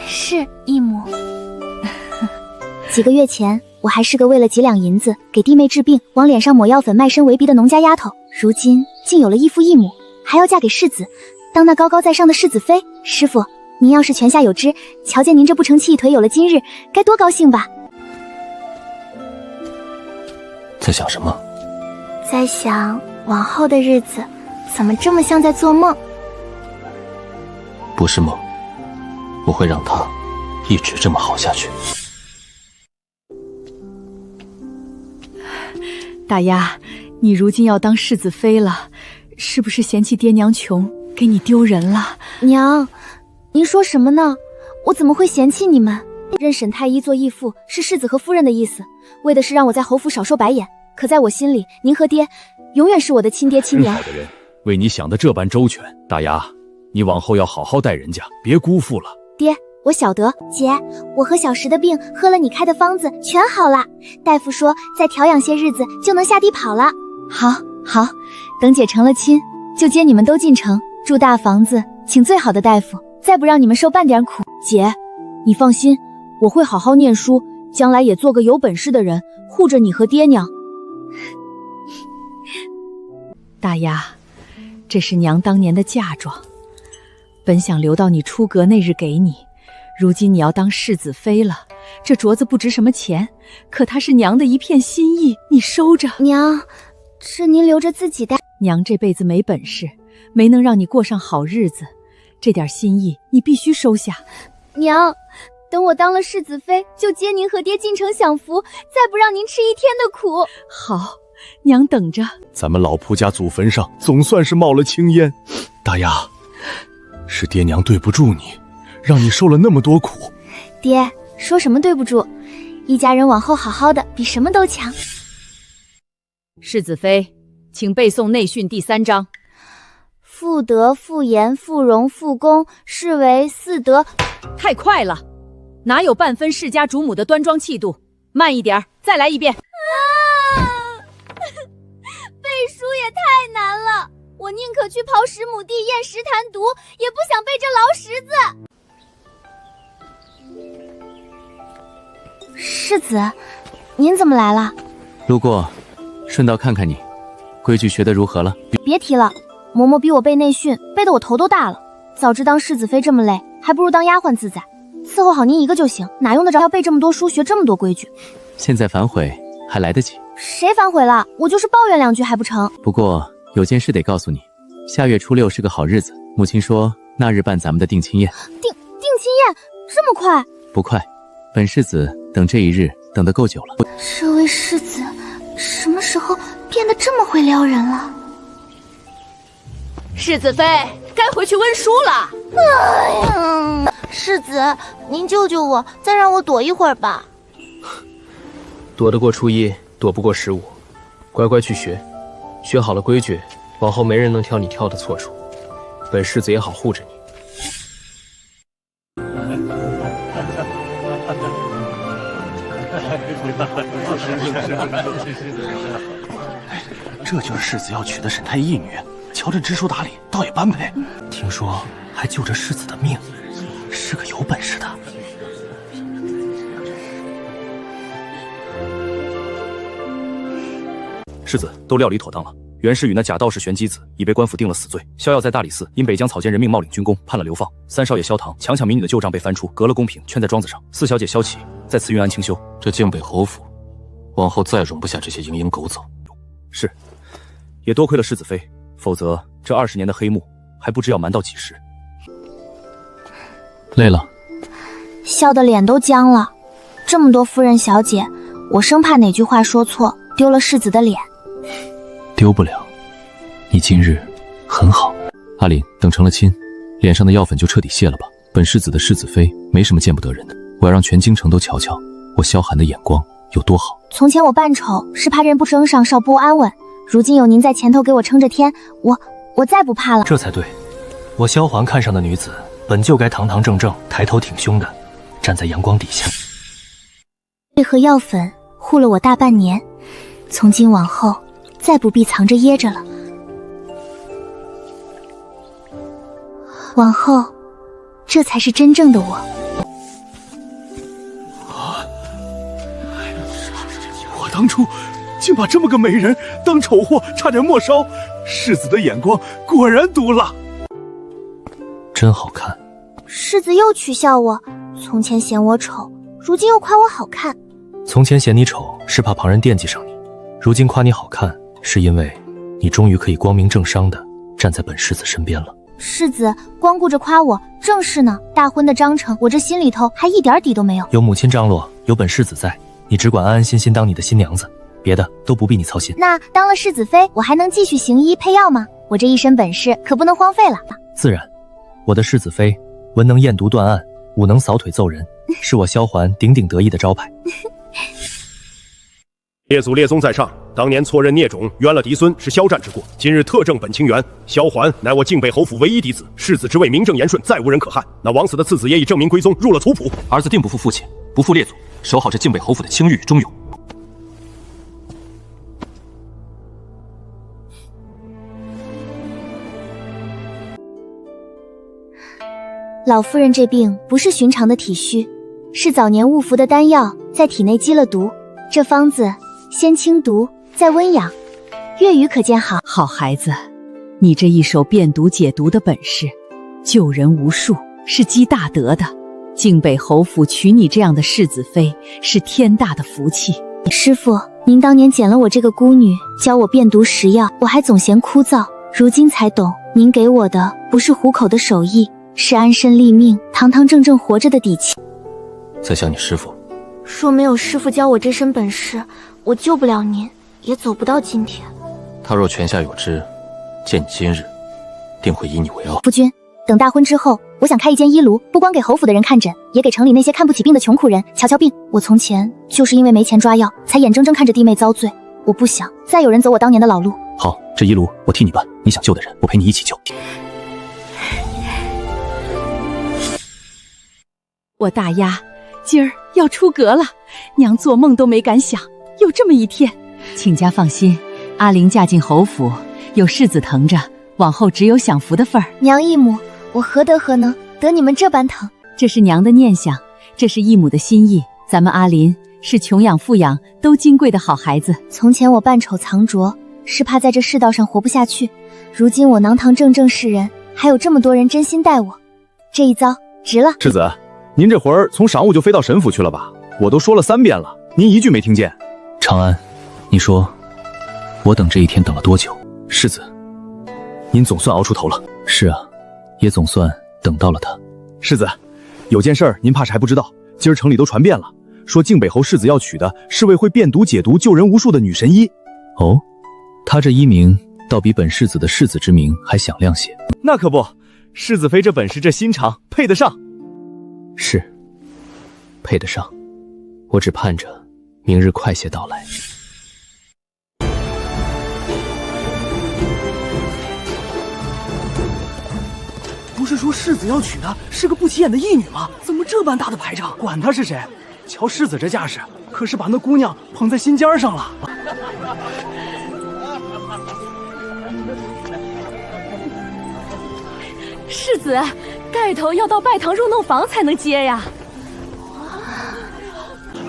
Speaker 1: 是义母。几个月前，我还是个为了几两银子给弟妹治病，往脸上抹药粉卖身为逼的农家丫头，如今竟有了义父义母，还要嫁给世子，当那高高在上的世子妃。师傅，您要是泉下有知，瞧见您这不成器一腿有了今日，该多高兴吧？
Speaker 5: 在想什么？
Speaker 10: 在想往后的日子怎么这么像在做梦。
Speaker 5: 不是梦，我会让他一直这么好下去。
Speaker 2: 大丫，你如今要当世子妃了，是不是嫌弃爹娘穷，给你丢人了？
Speaker 1: 娘，您说什么呢？我怎么会嫌弃你们？认沈太医做义父是世子和夫人的意思，为的是让我在侯府少受白眼。可在我心里，您和爹永远是我的亲爹亲娘。
Speaker 3: 好的人，为你想得这般周全，大丫，你往后要好好待人家，别辜负了。
Speaker 1: 爹，我晓得。姐，我和小石的病喝了你开的方子，全好了。大夫说再调养些日子就能下地跑了。好，好，等姐成了亲，就接你们都进城，住大房子，请最好的大夫，再不让你们受半点苦。姐，你放心，我会好好念书，将来也做个有本事的人，护着你和爹娘。
Speaker 2: 大丫，这是娘当年的嫁妆，本想留到你出阁那日给你，如今你要当世子妃了，这镯子不值什么钱，可它是娘的一片心意，你收着。
Speaker 10: 娘，是您留着自己戴。
Speaker 2: 娘这辈子没本事，没能让你过上好日子，这点心意你必须收下。
Speaker 10: 娘，等我当了世子妃，就接您和爹进城享福，再不让您吃一天的苦。
Speaker 2: 好，娘等着。
Speaker 6: 咱们老蒲家祖坟上总算是冒了青烟。大丫，是爹娘对不住你，让你受了那么多苦。
Speaker 10: 爹，说什么对不住？一家人往后好好的，比什么都强。
Speaker 2: 世子妃，请背诵内训第3章。
Speaker 10: 妇德、妇言、妇容、妇恭，是为4德。
Speaker 2: 太快了，哪有半分世家主母的端庄气度？慢一点，再来一遍。
Speaker 10: 背书也太难了，我宁可去刨10亩地验10坛毒，也不想背这老石子。世子，您怎么来了？
Speaker 7: 路过，顺道看看你，规矩学得如何了？
Speaker 10: 别提了，嬷嬷逼我背内训，背得我头都大了。早知当世子妃这么累，还不如当丫鬟自在，伺候好您一个就行，哪用得着要背这么多书，学这么多规矩？
Speaker 7: 现在反悔还来得及。
Speaker 10: 谁反悔了？我就是抱怨2句还不成？
Speaker 7: 不过有件事得告诉你，下月初6是个好日子，母亲说那日办咱们的定亲宴。
Speaker 10: 定亲宴这么快？
Speaker 7: 不快，本世子等这一日等得够久了。
Speaker 10: 这位世子什么时候变得这么会撩人了？
Speaker 2: 世子妃，该回去温书了。
Speaker 10: 哎呀，世子，您救救我，再让我躲一会儿吧。
Speaker 8: 躲得过初1，躲不过15，乖乖去学，学好了规矩，往后没人能挑你挑的错处，本世子也好护着你。
Speaker 6: 这就是世子要娶的沈太义女，瞧这知书达理，倒也般配。听说还救着世子的命，是个有本事的。
Speaker 8: 世子都料理妥当了，袁氏与那假道士玄机子已被官府定了死罪，逍遥在大理寺因北疆草菅人命冒领军功，判了流放。3少爷萧唐强抢民女的旧账被翻出，革了公平，圈在庄子上。4小姐萧琪在慈云庵清修。
Speaker 5: 这靖北侯府往后再容不下这些蝇营狗走。
Speaker 8: 是，也多亏了世子妃，否则这20年的黑幕还不知要瞒到几时。
Speaker 7: 累了，
Speaker 10: 笑得脸都僵了。这么多夫人小姐，我生怕哪句话说错，丢了世子的脸。
Speaker 7: 丢不了，你今日很好。阿林，等成了亲，脸上的药粉就彻底卸了吧。本世子的世子妃没什么见不得人的，我要让全京城都瞧瞧我萧寒的眼光有多好。
Speaker 10: 从前我扮丑是怕人不争上少不安稳，如今有您在前头给我撑着天，我再不怕了。
Speaker 8: 这才对，我萧环看上的女子本就该堂堂正正、抬头挺胸的站在阳光底下。
Speaker 10: 这盒药粉护了我大半年，从今往后再不必藏着掖着了。往后，这才是真正的我。
Speaker 3: 我当初竟把这么个美人当丑货，差点没烧。世子的眼光果然毒辣，
Speaker 8: 真好看。
Speaker 10: 世子又取笑我，从前嫌我丑，如今又夸我好看。
Speaker 8: 从前嫌你丑是怕旁人惦记上你，如今夸你好看是因为你终于可以光明正商的站在本世子身边了。
Speaker 10: 世子光顾着夸我，正是呢。大婚的章程，我这心里头还一点底都没有。
Speaker 8: 有母亲张罗，有本世子在，你只管安安心心当你的新娘子，别的都不必你操心。
Speaker 10: 那当了世子妃，我还能继续行医配药吗？我这一身本事可不能荒废了。
Speaker 8: 自然，我的世子妃文能验毒断案，武能扫腿揍人，是我萧环鼎鼎得意的招牌。
Speaker 3: 列祖列宗在上，当年错认孽种，冤了嫡孙，是萧战之过。今日特正本清源，萧环乃我靖北侯府唯一嫡子，世子之位名正言顺，再无人可撼。那枉死的次子也已证明归宗，入了族谱。
Speaker 5: 儿子定不负父亲，不负列祖，守好这靖北侯府的清誉与忠勇。
Speaker 10: 老夫人这病不是寻常的体虚，是早年误服的丹药在体内积了毒，这方子先清毒，再温养，
Speaker 1: 粤语可见好。
Speaker 2: 好孩子，你这一手辨读解读的本事，救人无数，是积大德的。靖北侯府娶你这样的世子妃，是天大的福气。
Speaker 1: 师父，您当年捡了我这个孤女，教我辨读食药，我还总嫌枯燥，如今才懂，您给我的不是糊口的手艺，是安身立命、堂堂正正活着的底气。
Speaker 5: 在想你师父。
Speaker 10: 若没有师父教我这身本事，我救不了您，也走不到今天。
Speaker 5: 他若泉下有知，见你今日，定会以你为傲。
Speaker 1: 夫君，等大婚之后，我想开一间医炉，不光给侯府的人看诊，也给城里那些看不起病的穷苦人瞧瞧病。我从前就是因为没钱抓药，才眼睁睁看着弟妹遭罪。我不想再有人走我当年的老路。
Speaker 8: 好，这医炉我替你办，你想救的人，我陪你一起救。
Speaker 2: 我大丫今儿要出阁了，娘做梦都没敢想有这么一天。亲家放心，阿玲嫁进侯府，有世子疼着，往后只有享福的份儿。
Speaker 1: 娘义母，我何德何能得你们这般疼？
Speaker 2: 这是娘的念想，这是义母的心意。咱们阿林是穷养富养都金贵的好孩子。
Speaker 1: 从前我扮丑藏拙，是怕在这世道上活不下去。如今我堂堂正正是人，还有这么多人真心待我，这一遭值了。
Speaker 16: 世子，您这会儿从晌午就飞到神府去了吧？我都说了3遍了，您一句没听见。
Speaker 4: 长安，你说我等这一天等了多久？
Speaker 8: 世子，您总算熬出头了。
Speaker 4: 是啊，也总算等到了他。
Speaker 16: 世子，有件事儿您怕是还不知道，今儿城里都传遍了，说靖北侯世子要娶的是位会辨读解读救人无数的女神医。
Speaker 4: 哦，他这医名倒比本世子的世子之名还响亮些。
Speaker 8: 那可不，世子妃这本事这心肠配得上。
Speaker 4: 是，配得上。我只盼着明日快些到来。
Speaker 8: 不是说世子要娶的是个不起眼的义女吗？怎么这般大的排场？管他是谁，瞧世子这架势，可是把那姑娘捧在心尖上了。
Speaker 2: 世子，盖头要到拜堂入弄房才能接呀。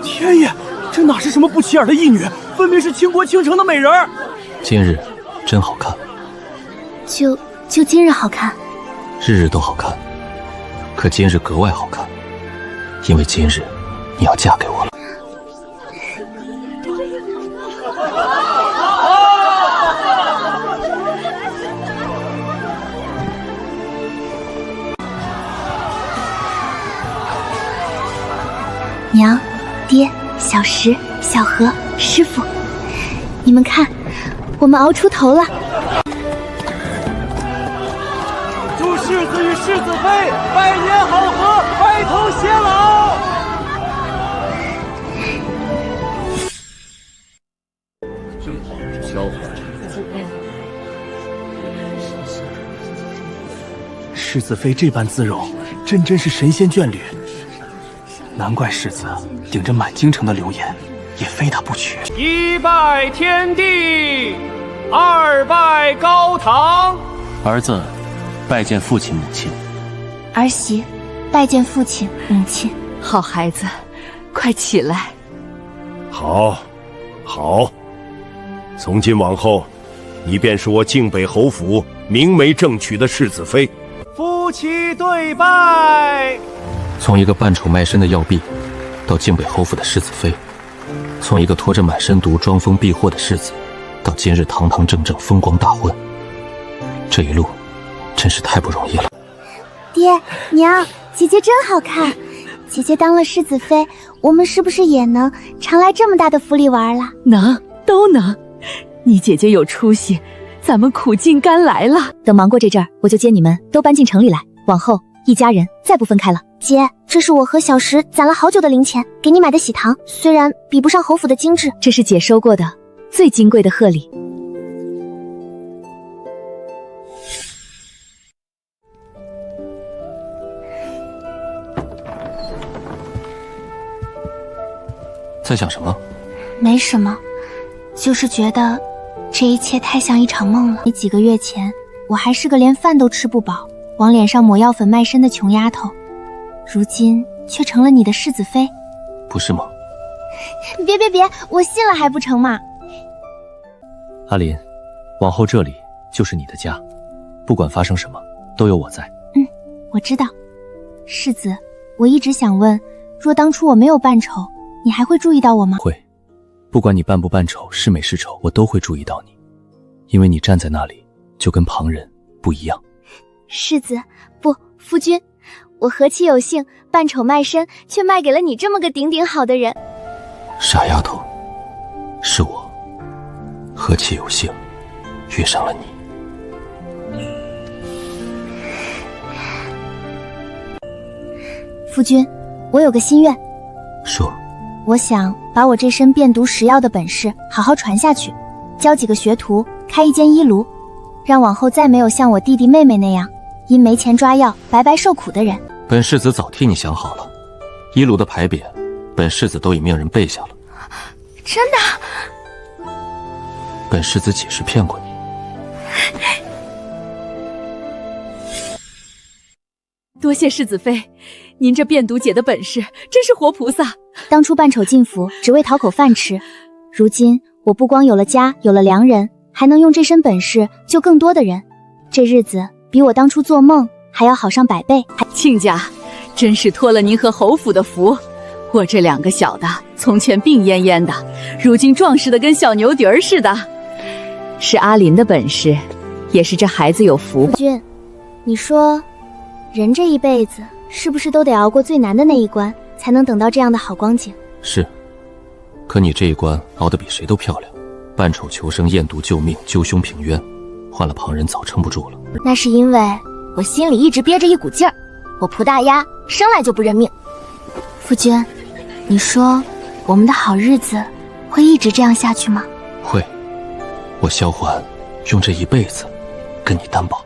Speaker 8: 天爷，这哪是什么不起眼的义女，分明是倾国倾城的美人儿。
Speaker 5: 今日真好看。
Speaker 1: 就今日好看？
Speaker 5: 日日都好看，可今日格外好看，因为今日你要嫁给我了。
Speaker 1: 娘、爹、小石、小何、师傅，你们看，我们熬出头了。
Speaker 8: 祝世子与世子妃百年好合，白头偕老。
Speaker 6: 交换。
Speaker 8: 世子妃这般姿容，真是神仙眷侣。难怪世子顶着满京城的流言，也非他不娶。
Speaker 17: 一拜天地，二拜高堂。
Speaker 5: 儿子拜见父亲母亲。
Speaker 1: 儿媳拜见父亲母亲。
Speaker 2: 好孩子，快起来。
Speaker 6: 好，好，从今往后，你便是我靖北侯府明媒正娶的世子妃。
Speaker 17: 夫妻对拜。
Speaker 5: 从一个扮丑卖身的药婢，到靖北侯府的世子妃；从一个拖着满身毒、装疯避祸的世子，到今日堂堂正正风光大婚，这一路真是太不容易了。
Speaker 1: 爹娘，姐姐真好看。姐姐当了世子妃，我们是不是也能常来这么大的府里玩了？
Speaker 2: 能，都能。你姐姐有出息，咱们苦尽甘来了。
Speaker 1: 等忙过这阵儿，我就接你们都搬进城里来，往后一家人再不分开了。姐，这是我和小石攒了好久的零钱，给你买的喜糖，虽然比不上侯府的精致，
Speaker 2: 这是姐收过的最金贵的贺礼。
Speaker 5: 在想什么？
Speaker 1: 没什么，就是觉得这一切太像一场梦了。几个月前，我还是个连饭都吃不饱，往脸上抹药粉卖身的穷丫头，如今却成了你的世子妃，
Speaker 5: 不是吗？
Speaker 1: 别，我信了还不成吗？
Speaker 4: 阿林，
Speaker 8: 往后这里就是你的家，不管发生什么，都有我在。
Speaker 1: 我知道。世子，我一直想问，若当初我没有扮丑，你还会注意到我吗？
Speaker 8: 会，不管你扮不扮丑，是美是丑，我都会注意到你，因为你站在那里就跟旁人不一样。
Speaker 1: 世子，不，夫君，我何其有幸扮丑卖身，却卖给了你这么个顶顶好的人。
Speaker 5: 傻丫头，是我何其有幸遇上了你。
Speaker 1: 夫君，我有个心愿。
Speaker 5: 说。
Speaker 1: 我想把我这身辨毒识药的本事好好传下去，教几个学徒，开一间医炉，让往后再没有像我弟弟妹妹那样因没钱抓药白白受苦的人。
Speaker 5: 本世子早替你想好了，医炉的牌匾，本世子都已命人备下了。
Speaker 10: 真的？
Speaker 5: 本世子几时骗过你？
Speaker 2: 多谢世子妃，您这辨毒解的本事真是活菩萨。
Speaker 1: 当初扮丑进府只为讨口饭吃，如今我不光有了家，有了良人，还能用这身本事救更多的人，这日子比我当初做梦还要好上100倍。
Speaker 2: 亲家，真是托了您和侯府的福，我这2个小的从前病恹恹的，如今壮实的跟小牛蹄儿似的。是阿林的本事，也是这孩子有福吧。
Speaker 1: 夫君，你说人这一辈子是不是都得熬过最难的那一关，才能等到这样的好光景？
Speaker 5: 是，可你这一关熬得比谁都漂亮，扮丑求生，验毒救命，揪凶平冤，换了旁人早撑不住了。
Speaker 10: 那是因为我心里一直憋着一股劲儿，我蒲大丫生来就不认命。
Speaker 1: 夫君，你说我们的好日子会一直这样下去吗？
Speaker 5: 会，我萧环用这一辈子跟你担保。